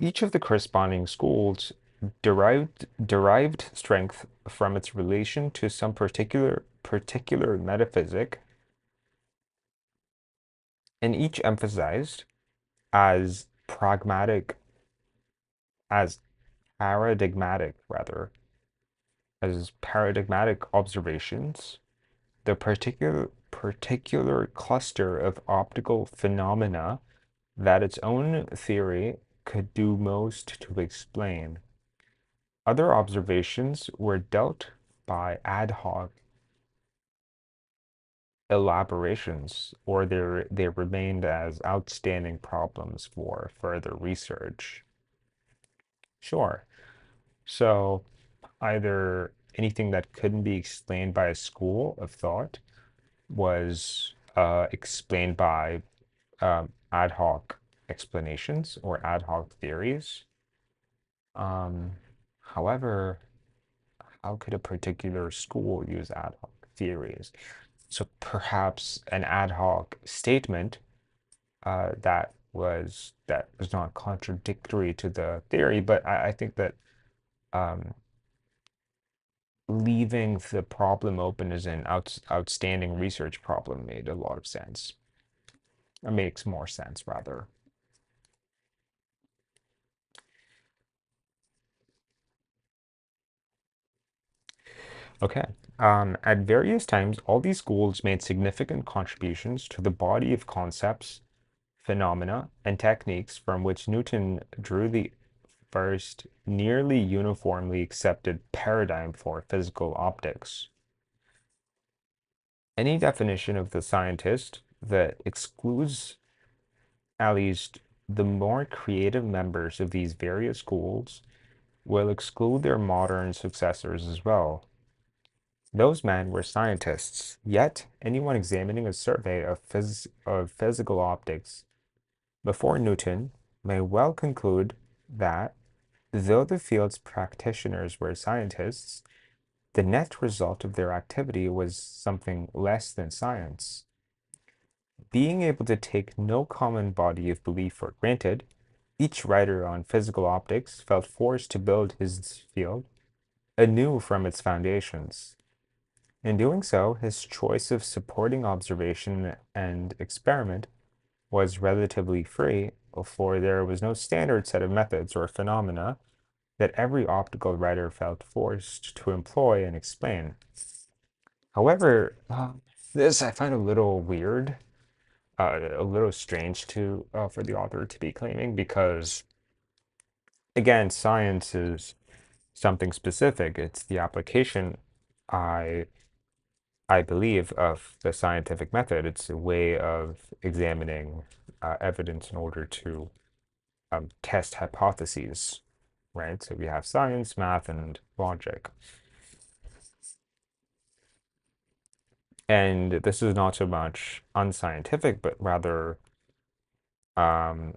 [SPEAKER 1] Each of the corresponding schools derived strength from its relation to some particular metaphysic, and each emphasized as pragmatic, as paradigmatic rather, as paradigmatic observations, the particular cluster of optical phenomena that its own theory could do most to explain. Other observations were dealt by ad hoc elaborations, or they remained as outstanding problems for further research. Sure. So either anything that couldn't be explained by a school of thought was explained by ad hoc explanations or ad hoc theories. Um, However, how could a particular school use ad hoc theories? So perhaps an ad hoc statement that was not contradictory to the theory, but I think that um, leaving the problem open as an outstanding research problem made a lot of sense. It makes more sense, rather. Okay. At various times, all these schools made significant contributions to the body of concepts, phenomena, and techniques from which Newton drew the first nearly uniformly accepted paradigm for physical optics. Any definition of the scientist that excludes at least the more creative members of these various schools will exclude their modern successors as well. Those men were scientists, yet anyone examining a survey of physical optics before Newton may well conclude that, though the field's practitioners were scientists, the net result of their activity was something less than science. Being able to take no common body of belief for granted, each writer on physical optics felt forced to build his field anew from its foundations. In doing so, his choice of supporting observation and experiment was relatively free, for there was no standard set of methods or phenomena that every optical writer felt forced to employ and explain. However, this I find a little weird, a little strange to for the author to be claiming because, again, science is something specific. It's the application, I I believe, of the scientific method. It's a way of examining evidence in order to test hypotheses, right? So we have science, math, and logic. And this is not so much unscientific, but rather um,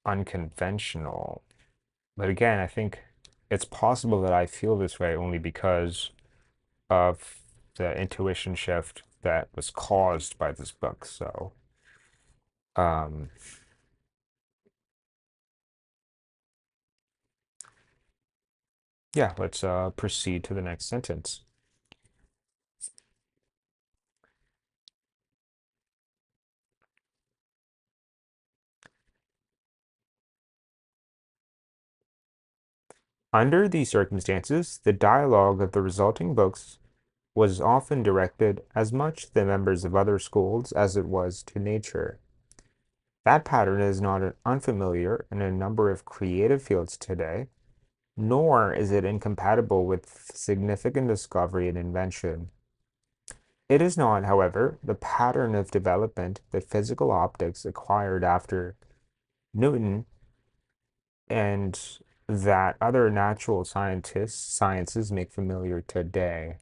[SPEAKER 1] unconventional. But again, I think it's possible that I feel this way only because of the intuition shift that was caused by this book. So, um, yeah, let's proceed to the next sentence. Under these circumstances, the dialogue of the resulting books was often directed as much to the members of other schools as it was to nature. That pattern is not unfamiliar in a number of creative fields today, nor is it incompatible with significant discovery and invention. It is not, however, the pattern of development that physical optics acquired after Newton and that other natural sciences make familiar today.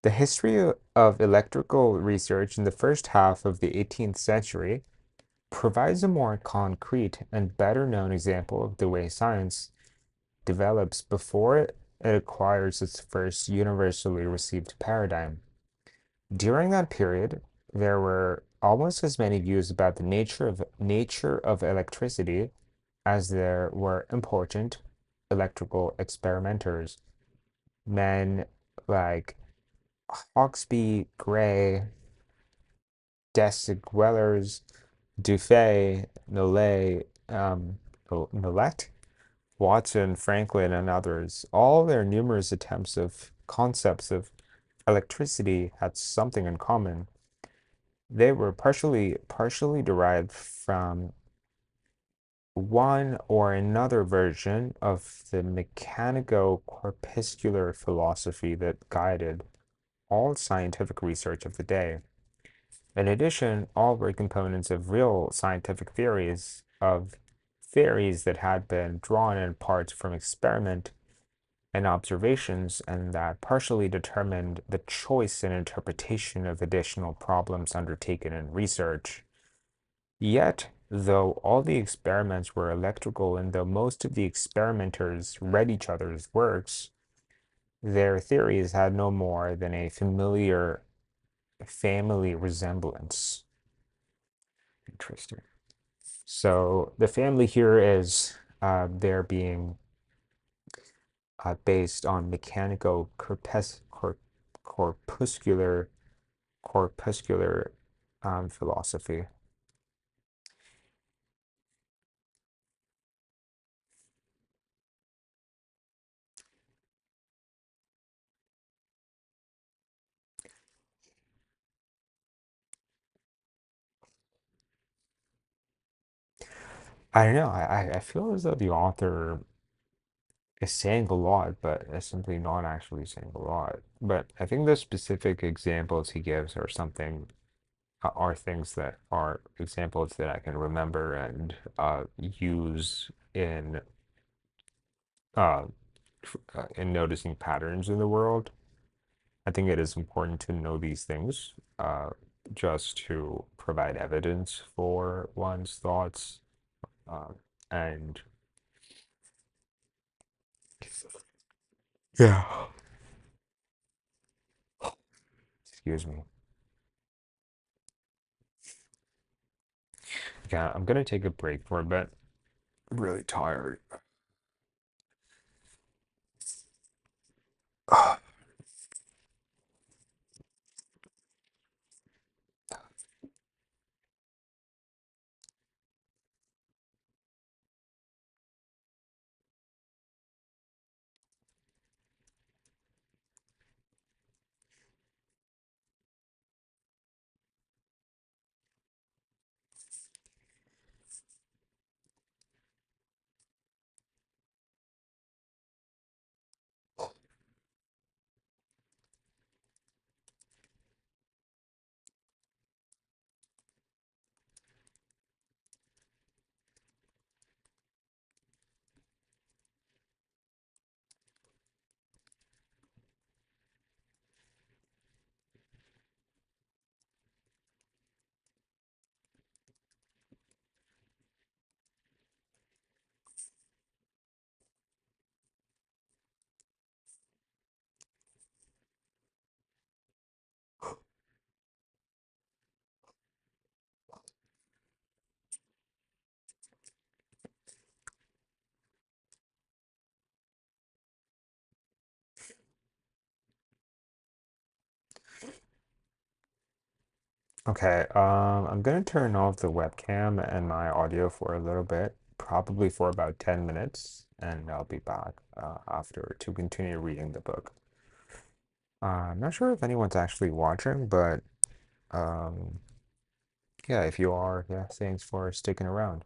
[SPEAKER 1] The history of electrical research in the first half of the 18th century provides a more concrete and better known example of the way science develops before it acquires its first universally received paradigm. During that period, there were almost as many views about the nature of electricity as there were important electrical experimenters. Men like Hawksby, Gray, Desaguliers, Dufay, Millet, Watson, Franklin, and others, all their numerous attempts of concepts of electricity had something in common. They were partially derived from one or another version of the mechanico-corpuscular philosophy that guided all scientific research of the day. In addition, all were components of real scientific theories that had been drawn in part from experiment and observations, and that partially determined the choice and interpretation of additional problems undertaken in research. Yet, though all the experiments were electrical and though most of the experimenters read each other's works, their theories had no more than a familiar family resemblance. Interesting. So the family here is they're being based on corpuscular corpuscular philosophy. I don't know. I feel as though the author is saying a lot, but is simply not actually saying a lot. But I think the specific examples he gives are something are things that are examples that I can remember and use uh, in noticing patterns in the world. I think it is important to know these things just to provide evidence for one's thoughts. Uh, and yeah, excuse me. Yeah, I'm gonna take a break for a bit. I'm really tired. Okay, I'm gonna turn off the webcam and my audio for a little bit, probably for about 10 minutes, and I'll be back after to continue reading the book. I'm not sure if anyone's actually watching, but um, yeah, if you are, yeah, thanks for sticking around.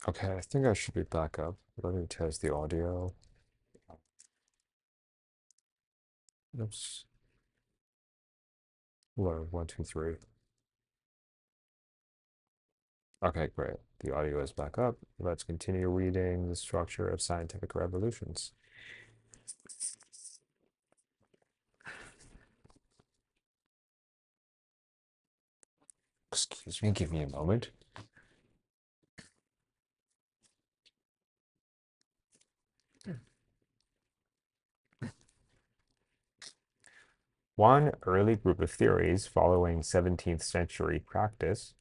[SPEAKER 1] Okay, I think I should be back up. Let me test the audio. Oops. Hello, one, two, three. Okay, great. The audio is back up. Let's continue reading the Structure of Scientific Revolutions. Excuse me, give me a moment. One early group of theories following 17th century practice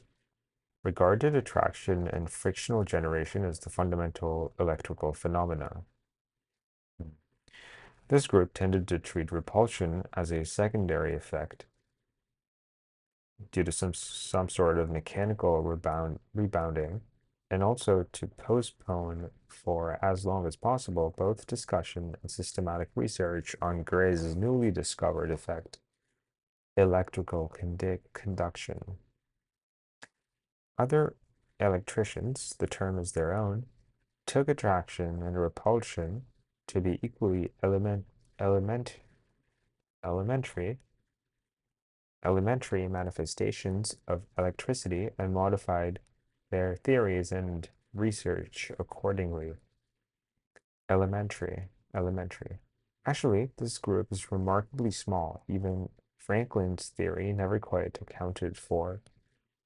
[SPEAKER 1] regarded attraction and frictional generation as the fundamental electrical phenomena. This group tended to treat repulsion as a secondary effect due to some sort of mechanical rebounding, and also to postpone for as long as possible both discussion and systematic research on Gray's newly discovered effect, electrical conduction. Other electricians, the term is their own, took attraction and repulsion to be equally elementary elementary manifestations of electricity and modified their theories and research accordingly. Elementary. Actually, this group is remarkably small. Even Franklin's theory never quite accounted for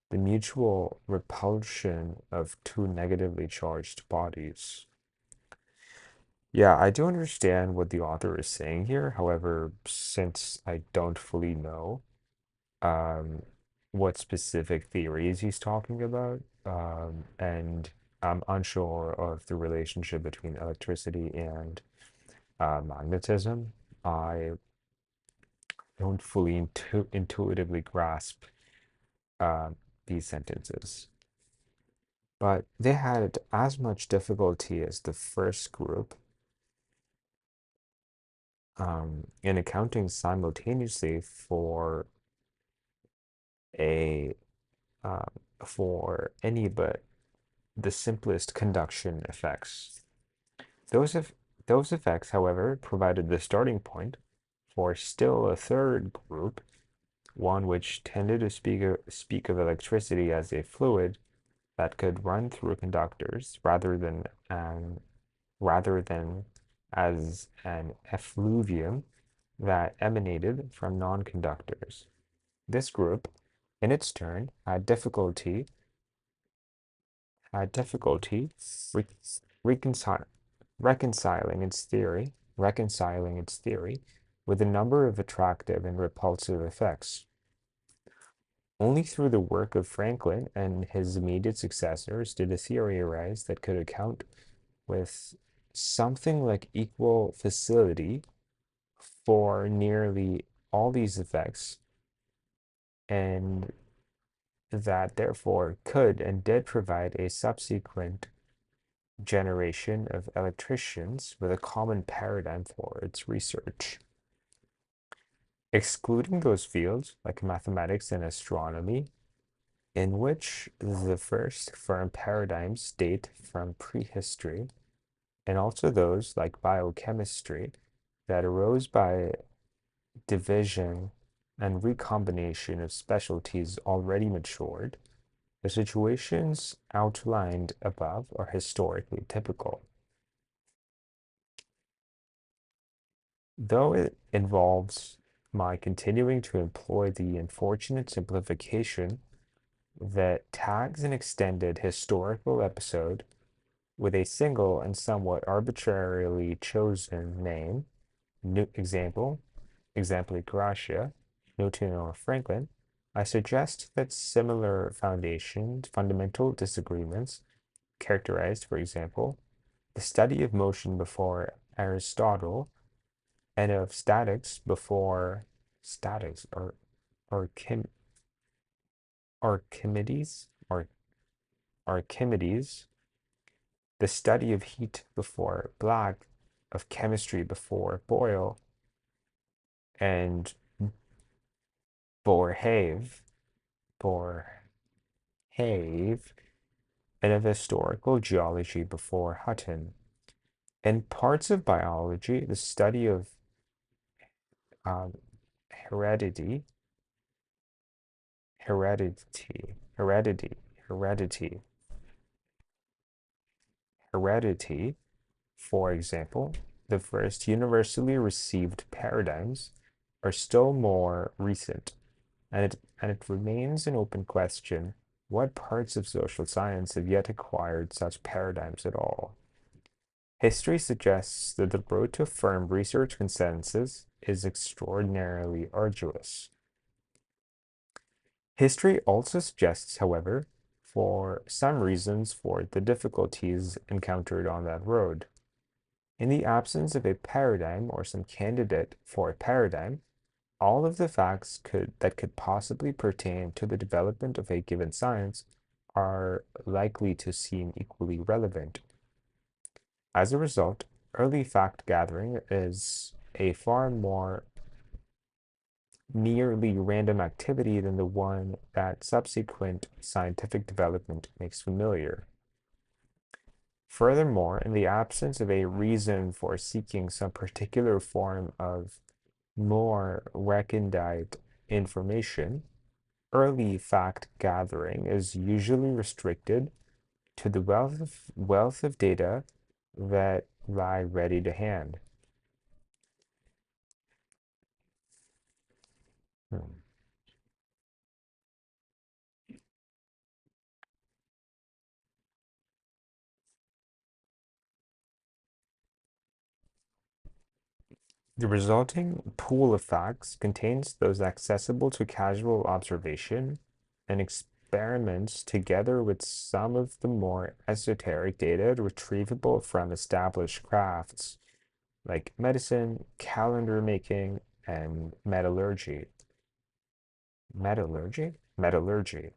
[SPEAKER 1] the mutual repulsion of two negatively charged bodies. Yeah, I do understand what the author is saying here. However, since I don't fully know um, what specific theories he's talking about, and I'm unsure of the relationship between electricity and magnetism. I don't fully intuitively grasp uh, these sentences. But they had as much difficulty as the first group in accounting simultaneously a uh, for any but the simplest conduction effects. Those of those effects, however, provided the starting point for still a third group, one which tended to speak of electricity as a fluid that could run through conductors rather than as an effluvium that emanated from non-conductors. This group, in its turn, had difficulty re reconcil reconciling its theory with a number of attractive and repulsive effects. Only through the work of Franklin and his immediate successors did a theory arise that could account with something like equal facility for nearly all these effects, and that therefore could and did provide a subsequent generation of electricians with a common paradigm for its research. Excluding those fields like mathematics and astronomy, in which the first firm paradigms date from prehistory, and also those like biochemistry that arose by division and recombination of specialties already matured, the situations outlined above are historically typical. Though it involves my continuing to employ the unfortunate simplification that tags an extended historical episode with a single and somewhat arbitrarily chosen name, new example, exempli gratia, Newton or Franklin, I suggest that similar fundamental disagreements characterized, for example, the study of motion before Aristotle and of statics before statics or Archim Archimedes or Archimedes, the study of heat before Black, of chemistry before Boyle, and Boerhaave, Boerhaave, and of historical geology before Hutton. In parts of biology, the study of um, heredity, heredity, heredity, heredity, heredity, for example, the first universally received paradigms are still more recent, and it remains an open question what parts of social science have yet acquired such paradigms at all. History suggests that the road to firm research consensus is extraordinarily arduous. History also suggests, however, for some reasons for the difficulties encountered on that road. In the absence of a paradigm or some candidate for a paradigm, all of the facts that could possibly pertain to the development of a given science are likely to seem equally relevant. As a result, early fact gathering is a far more nearly random activity than the one that subsequent scientific development makes familiar. Furthermore, in the absence of a reason for seeking some particular form of more recondite information, early fact gathering is usually restricted to the wealth of data that lie ready to hand. Hmm. The resulting pool of facts contains those accessible to casual observation and experiments together with some of the more esoteric data retrievable from established crafts like medicine, calendar making, and metallurgy. Metallurgy? Metallurgy.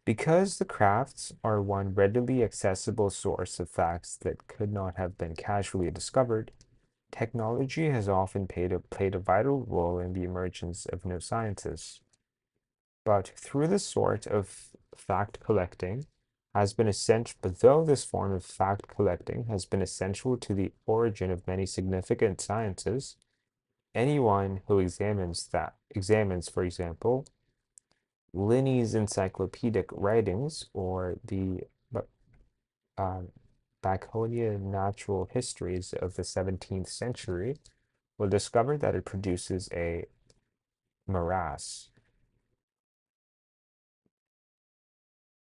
[SPEAKER 1] Because the crafts are one readily accessible source of facts that could not have been casually discovered, technology has often played a vital role in the emergence of new sciences. But through this sort of fact collecting has been essential, but though this form of fact collecting has been essential to the origin of many significant sciences, anyone who examines, for example, Linney's encyclopedic writings or the um, Baconian natural histories of the 17th century will discover that it produces a morass.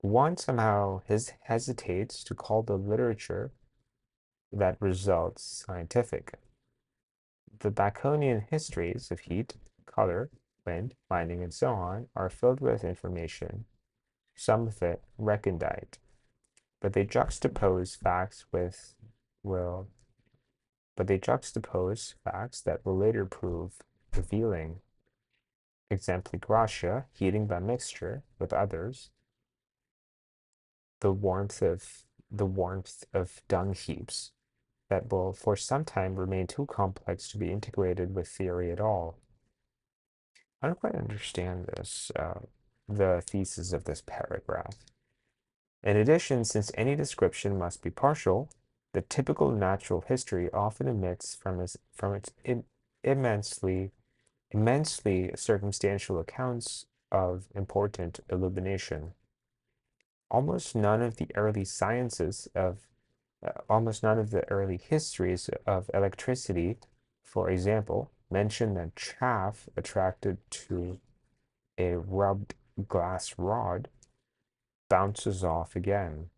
[SPEAKER 1] One somehow hesitates to call the literature that results scientific. The Baconian histories of heat, color, wind, mining, and so on are filled with information, some of it recondite, but they juxtapose facts with will but they juxtapose facts that will later prove revealing. Exempli gratia, heating by mixture with others, the warmth of dung heaps that will for some time remain too complex to be integrated with theory at all. I don't quite understand the thesis of this paragraph. In addition, since any description must be partial, the typical natural history often omits from its immensely circumstantial accounts of important illumination. Almost none of the early sciences of almost none of the early histories of electricity, for example, mention that chaff attracted to a rubbed glass rod bounces off again.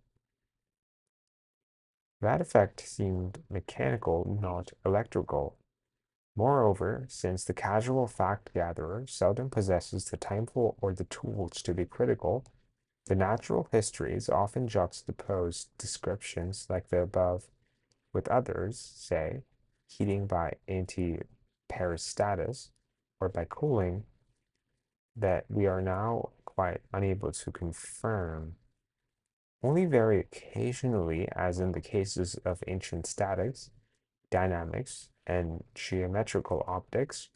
[SPEAKER 1] That effect seemed mechanical, not electrical. Moreover, since the casual fact gatherer seldom possesses the time or the tools to be critical, the natural histories often juxtapose descriptions like the above with others, say, heating by anti-peristatus or by cooling, that we are now quite unable to confirm. Only very occasionally, as in the cases of ancient statics, dynamics, and geometrical optics,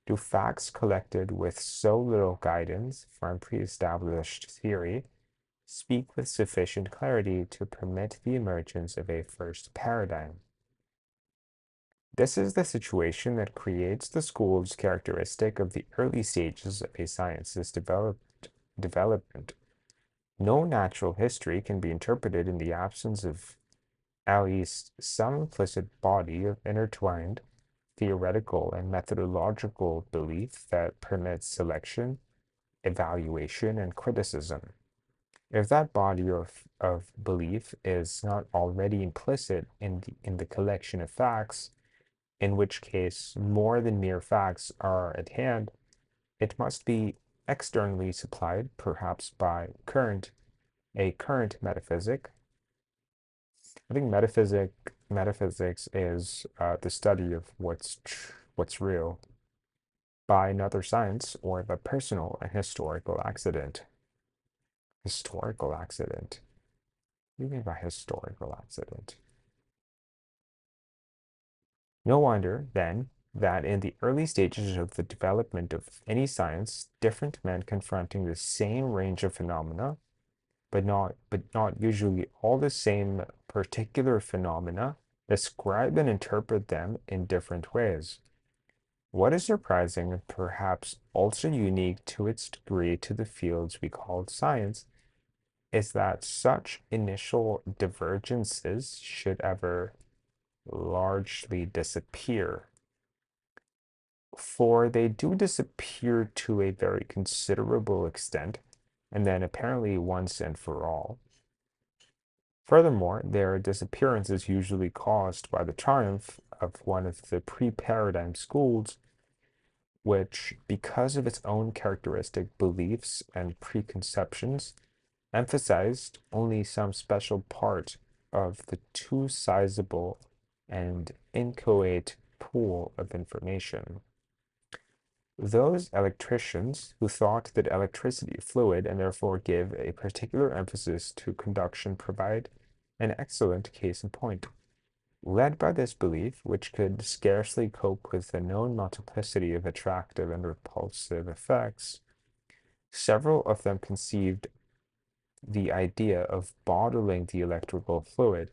[SPEAKER 1] do facts collected with so little guidance from pre-established theory speak with sufficient clarity to permit the emergence of a first paradigm. This is the situation that creates the schools characteristic of the early stages of a science's development. No natural history can be interpreted in the absence of at least some implicit body of intertwined theoretical and methodological belief that permits selection, evaluation, and criticism. If that body of belief is not already implicit in the collection of facts, in which case more than mere facts are at hand, it must be externally supplied, perhaps by a current metaphysic. I think metaphysics is the study of what's real by another science or the personal and historical accident. Historical accident. What do you mean by historical accident? No wonder, then, that in the early stages of the development of any science, different men confronting the same range of phenomena, but not usually all the same particular phenomena, describe and interpret them in different ways. What is surprising and perhaps also unique to its degree to the fields we call science is that such initial divergences should ever largely disappear. For they do disappear to a very considerable extent, and then apparently once and for all. Furthermore, their disappearance is usually caused by the triumph of one of the pre-paradigm schools, which, because of its own characteristic beliefs and preconceptions, emphasized only some special part of the too sizable and inchoate pool of information. Those electricians who thought that electricity fluid and therefore give a particular emphasis to conduction provide an excellent case in point. Led by this belief, which could scarcely cope with the known multiplicity of attractive and repulsive effects, several of them conceived the idea of bottling the electrical fluid.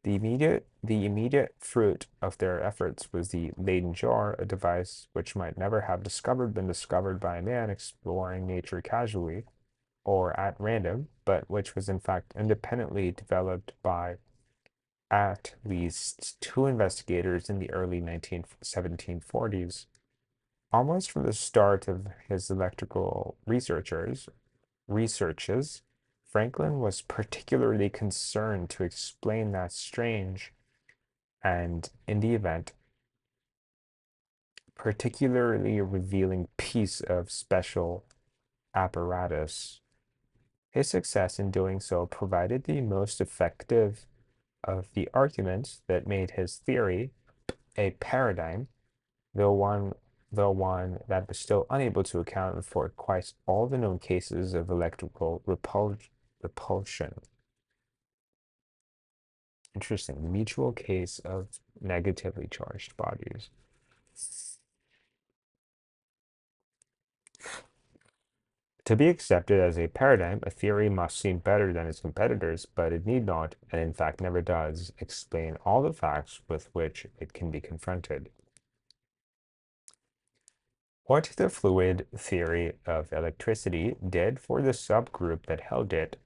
[SPEAKER 1] The immediate fruit of their efforts was the Leyden jar, a device which might never have been discovered by a man exploring nature casually or at random, but which was in fact independently developed by at least two investigators in the early 1740s. Almost from the start of his electrical researches, Franklin was particularly concerned to explain that strange and, in the event, particularly revealing piece of special apparatus. His success in doing so provided the most effective of the arguments that made his theory a paradigm, though one that was still unable to account for quite all the known cases of electrical repulsion. Interesting. The mutual case of negatively charged bodies. To be accepted as a paradigm, a theory must seem better than its competitors, but it need not, and in fact never does, explain all the facts with which it can be confronted. What the fluid theory of electricity did for the subgroup that held it,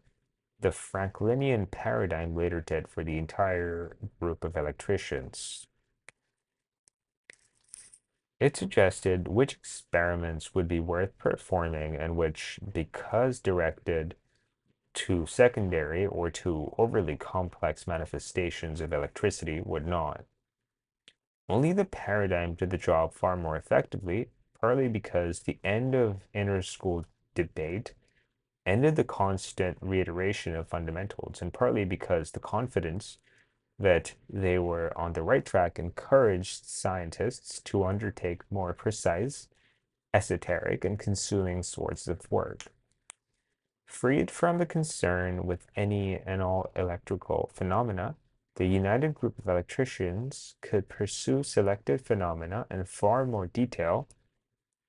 [SPEAKER 1] the Franklinian paradigm later did for the entire group of electricians. It suggested which experiments would be worth performing and which, because directed to secondary or to overly complex manifestations of electricity, would not. Only the paradigm did the job far more effectively, partly because the end of inter-school debate ended the constant reiteration of fundamentals, and partly because the confidence that they were on the right track encouraged scientists to undertake more precise, esoteric, and consuming sorts of work. Freed from the concern with any and all electrical phenomena, the united group of electricians could pursue selected phenomena in far more detail,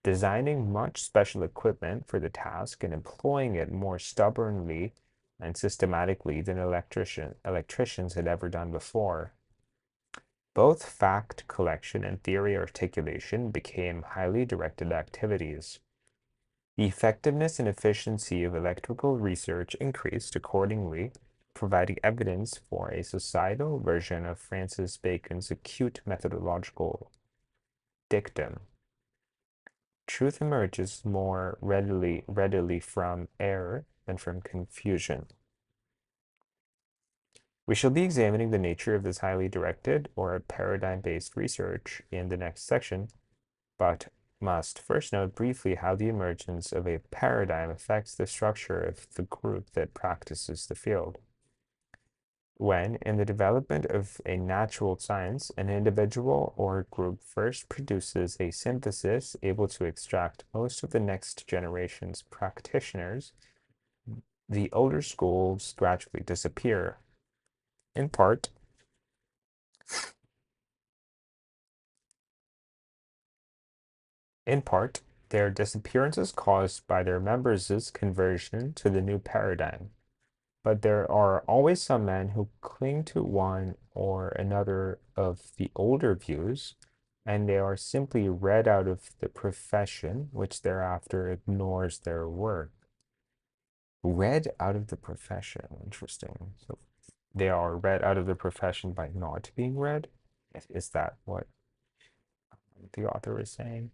[SPEAKER 1] designing much special equipment for the task and employing it more stubbornly and systematically than electricians had ever done before. Both fact collection and theory articulation became highly directed activities. The effectiveness and efficiency of electrical research increased accordingly, providing evidence for a societal version of Francis Bacon's acute methodological dictum. Truth emerges more readily from error than from confusion. We shall be examining the nature of this highly directed or paradigm-based research in the next section, but must first note briefly how the emergence of a paradigm affects the structure of the group that practices the field. When, in the development of a natural science, an individual or group first produces a synthesis able to extract most of the next generation's practitioners, the older schools gradually disappear. In part, their disappearance is caused by their members' conversion to the new paradigm. But there are always some men who cling to one or another of the older views, and they are simply read out of the profession, which thereafter ignores their work. Read out of the profession. Interesting. So they are read out of the profession by not being read? Is that what the author is saying?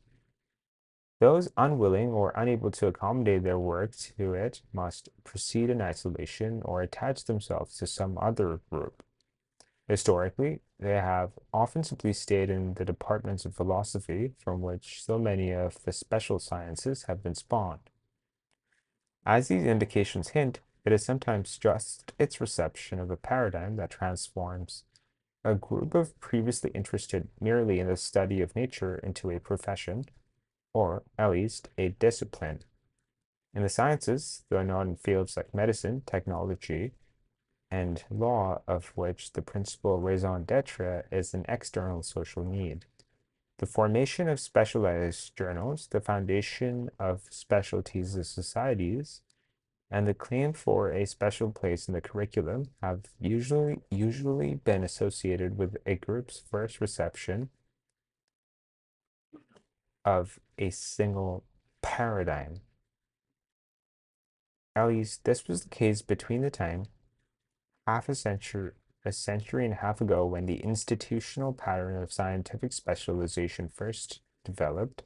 [SPEAKER 1] Those unwilling or unable to accommodate their work to it must proceed in isolation or attach themselves to some other group. Historically, they have often simply stayed in the departments of philosophy from which so many of the special sciences have been spawned. As these indications hint, it is sometimes just its reception of a paradigm that transforms a group of previously interested merely in the study of nature into a profession, or at least a discipline. In the sciences, though not in fields like medicine, technology, and law, of which the principal raison d'etre is an external social need. The formation of specialized journals, the foundation of specialties of societies, and the claim for a special place in the curriculum have usually been associated with a group's first reception of a single paradigm. At least this was the case between the time a century and a half ago when the institutional pattern of scientific specialization first developed,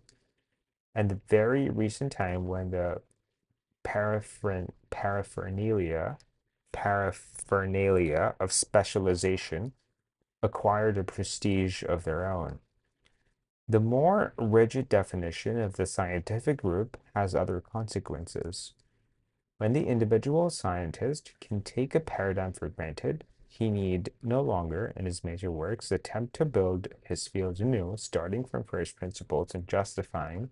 [SPEAKER 1] and the very recent time when the paraphernalia of specialization acquired a prestige of their own. The more rigid definition of the scientific group has other consequences. When the individual scientist can take a paradigm for granted, he need no longer, in his major works, attempt to build his field anew, starting from first principles and justifying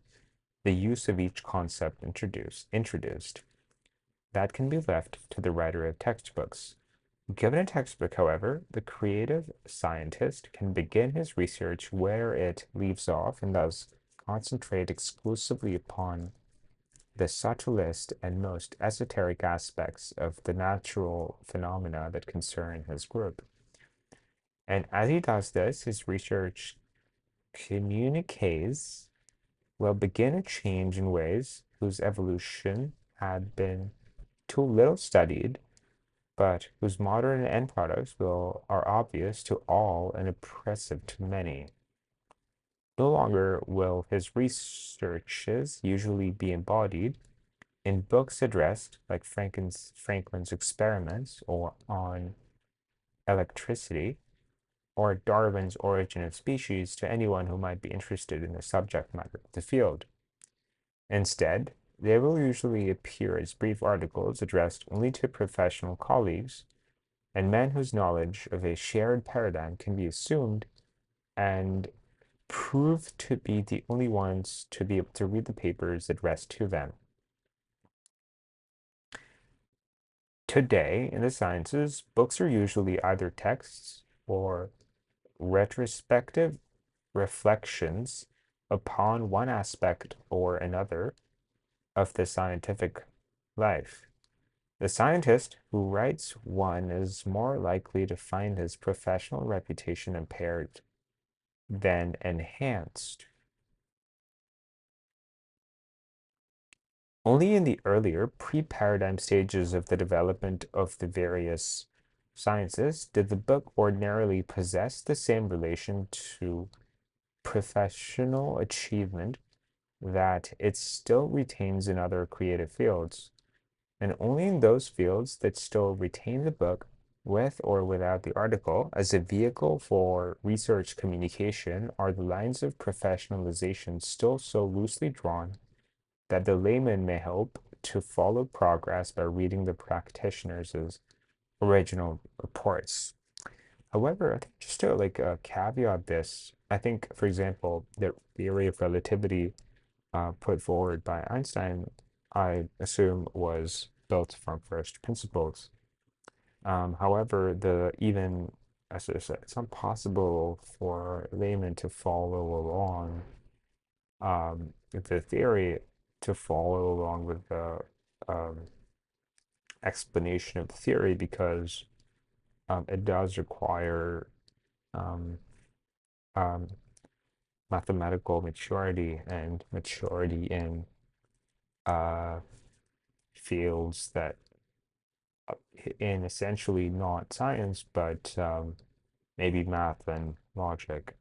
[SPEAKER 1] the use of each concept introduced. That can be left to the writer of textbooks. Given a textbook, however, the creative scientist can begin his research where it leaves off and thus concentrate exclusively upon the subtlest and most esoteric aspects of the natural phenomena that concern his group. And as he does this, his research communiques will begin a change in ways whose evolution had been too little studied, but whose modern end products are obvious to all and oppressive to many. No longer will his researches usually be embodied in books addressed, like Franklin's experiments or on electricity, or Darwin's Origin of Species, to anyone who might be interested in the subject matter of the field. Instead, they will usually appear as brief articles addressed only to professional colleagues and men whose knowledge of a shared paradigm can be assumed and prove to be the only ones to be able to read the papers addressed to them. Today, in the sciences, books are usually either texts or retrospective reflections upon one aspect or another of the scientific life. The scientist who writes one is more likely to find his professional reputation impaired than enhanced. Only in the earlier pre-paradigm stages of the development of the various sciences did the book ordinarily possess the same relation to professional achievement that it still retains in other creative fields. And only in those fields that still retain the book, with or without the article, as a vehicle for research communication, are the lines of professionalization still so loosely drawn that the layman may hope to follow progress by reading the practitioner's original reports. However, I think just to caveat this, I think, for example, the theory of relativity put forward by Einstein, I assume was built from first principles. However, the even as I said, it's not possible for a layman to follow along the theory to follow along with the um, explanation of the theory because it does require um, um, mathematical maturity and maturity in uh, fields that in essentially not science, but maybe math and logic.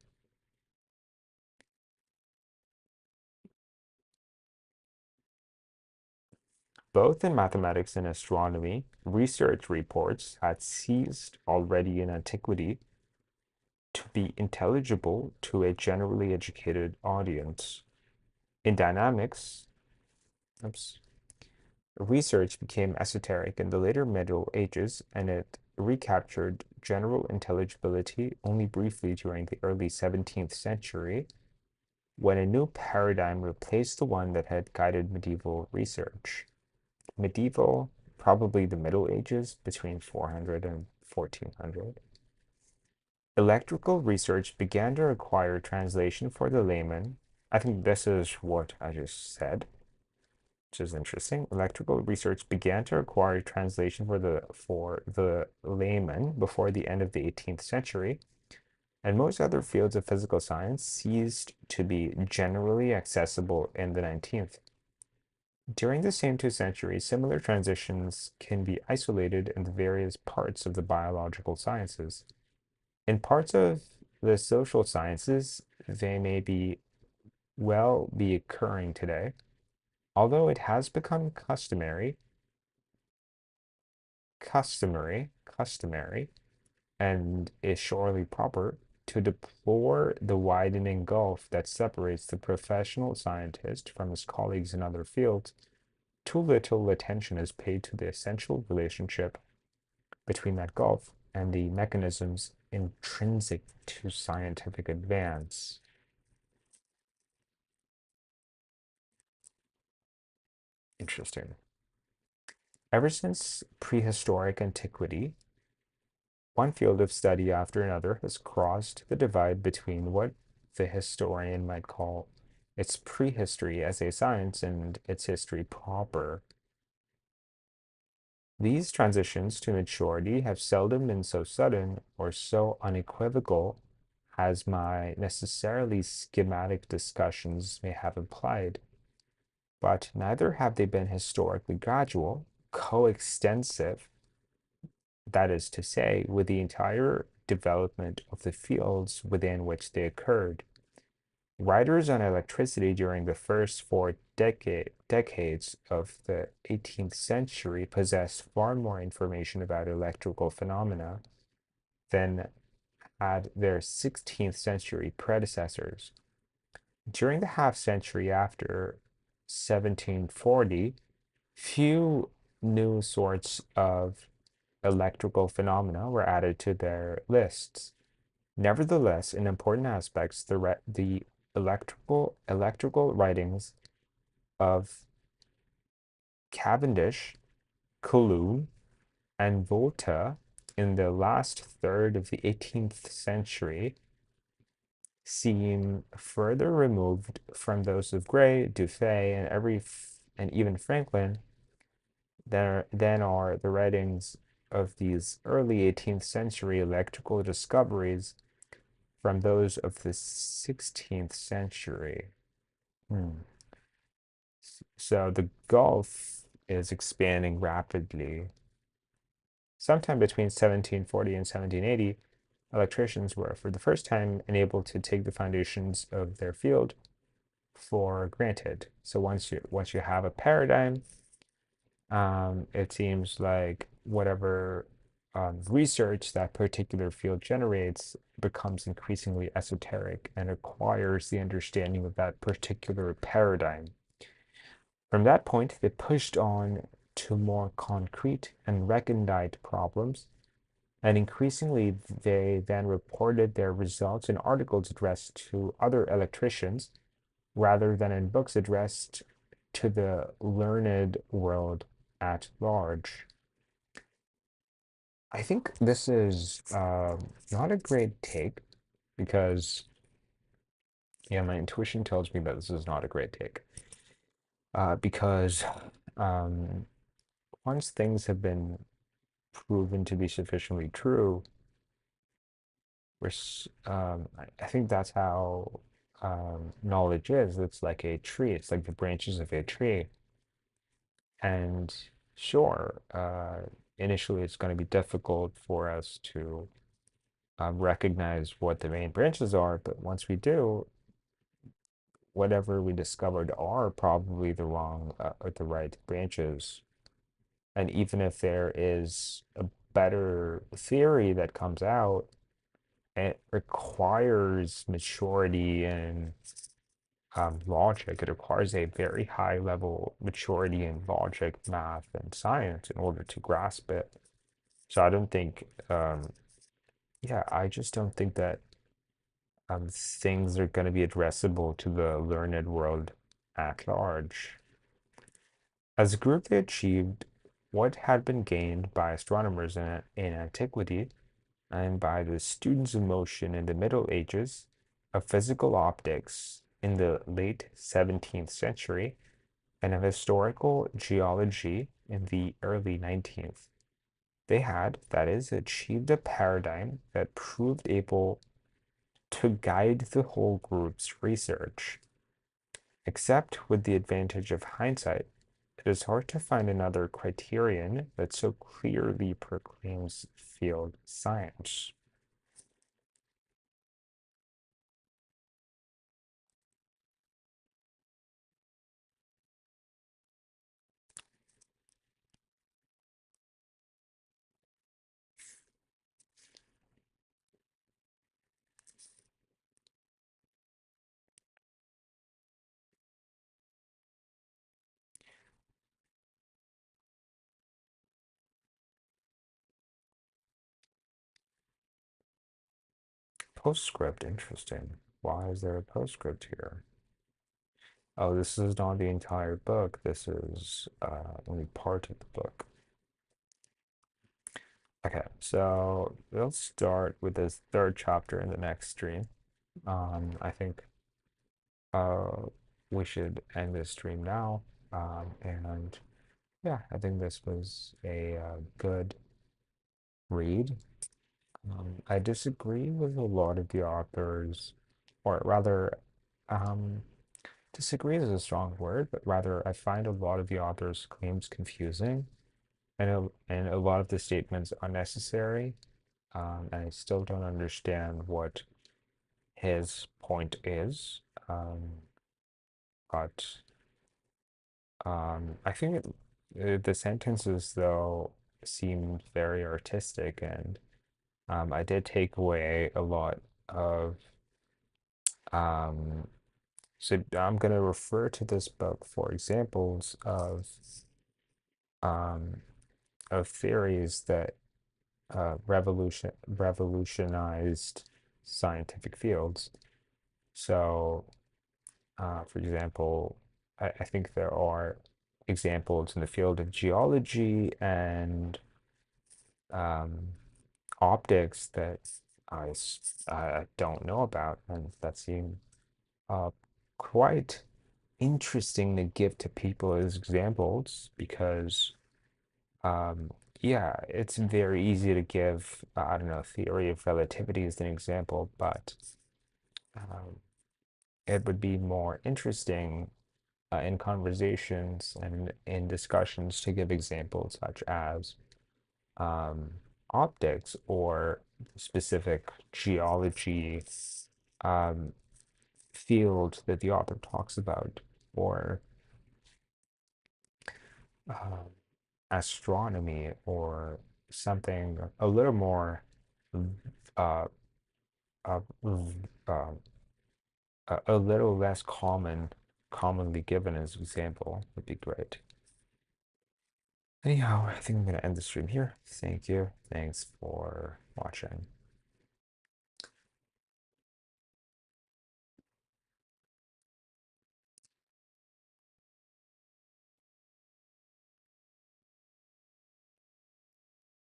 [SPEAKER 1] Both in mathematics and astronomy, research reports had ceased already in antiquity to be intelligible to a generally educated audience. In dynamics, oops, research became esoteric in the later Middle Ages, and it recaptured general intelligibility only briefly during the early 17th century, when a new paradigm replaced the one that had guided medieval research. Medieval, probably the Middle Ages, between 400 and 1400. Electrical research began to require translation for the layman. I think this is what I just said, which is interesting. Electrical research began to require translation for the layman before the end of the 18th century, and most other fields of physical science ceased to be generally accessible in the 19th. During the same 2 centuries, similar transitions can be isolated in the various parts of the biological sciences. In parts of the social sciences, they may be occurring today, although it has become customary, and is surely proper to deplore the widening gulf that separates the professional scientist from his colleagues in other fields. Too little attention is paid to the essential relationship between that gulf and the mechanisms intrinsic to scientific advance. Interesting. Ever since prehistoric antiquity, one field of study after another has crossed the divide between what the historian might call its prehistory as a science and its history proper. These transitions to maturity have seldom been so sudden or so unequivocal as my necessarily schematic discussions may have implied, but neither have they been historically gradual, coextensive, that is to say, with the entire development of the fields within which they occurred. Writers on electricity during the first four decades of the 18th century possessed far more information about electrical phenomena than had their 16th century predecessors. During the half century after 1740, few new sorts of electrical phenomena were added to their lists. Nevertheless, in important aspects, the electrical writings of Cavendish, Coulomb, and Volta in the last third of the 18th century seem further removed from those of Gray, Dufay, and even Franklin then are the writings of these early 18th century electrical discoveries from those of the 16th century. Hmm. So the Gulf is expanding rapidly. Sometime between 1740 and 1780, electricians were, for the first time, enabled to take the foundations of their field for granted. So once you have a paradigm, it seems like whatever research that particular field generates becomes increasingly esoteric and requires the understanding of that particular paradigm. From that point, they pushed on to more concrete and recondite problems, and increasingly they then reported their results in articles addressed to other electricians rather than in books addressed to the learned world at large. I think this is not a great take because, yeah, my intuition tells me that this is not a great take. Because um, once things have been proven to be sufficiently true, I think that's how knowledge is. It's like a tree, it's like the branches of a tree. And sure, initially it's going to be difficult for us to recognize what the main branches are, but once we do, whatever we discovered are probably the wrong or the right branches. And even if there is a better theory that comes out, it requires maturity and logic. It requires a very high level maturity in logic, math, and science in order to grasp it. So I don't think, yeah, I just don't think that things are going to be addressable to the learned world at large. As a group, they achieved what had been gained by astronomers in antiquity and by the students of motion in the Middle Ages, of physical optics in the late 17th century, and of historical geology in the early 19th. They had, that is, achieved a paradigm that proved able to guide the whole group's research. Except with the advantage of hindsight, it is hard to find another criterion that so clearly proclaims field science. Postscript, interesting. Why is there a postscript here? Oh, this is not the entire book. This is only part of the book. Okay, so let's start with this third chapter in the next stream. I think uh, we should end this stream now. And yeah, I think this was a good read. I disagree with a lot of the authors, or rather, um, disagree is a strong word, but rather I find a lot of the author's claims confusing and a lot of the statements unnecessary. And I still don't understand what his point is. Um, but I think the sentences, though, seemed very artistic, and I did take away a lot of. Um, so I'm going to refer to this book for examples um, of theories that revolutionized scientific fields. So, for example, I think there are examples in the field of geology and um, optics that I don't know about, and that seem uh, quite interesting to give to people as examples because Um, yeah, it's very easy to give, I don't know, theory of relativity as an example, but um, it would be more interesting in conversations and in discussions to give examples such as um, optics or specific geology um, field that the author talks about, or um, astronomy, or something a little more uh, uh, uh, a little less commonly given as example would be great. Anyhow, I think I'm going to end the stream here. Thank you. Thanks for watching.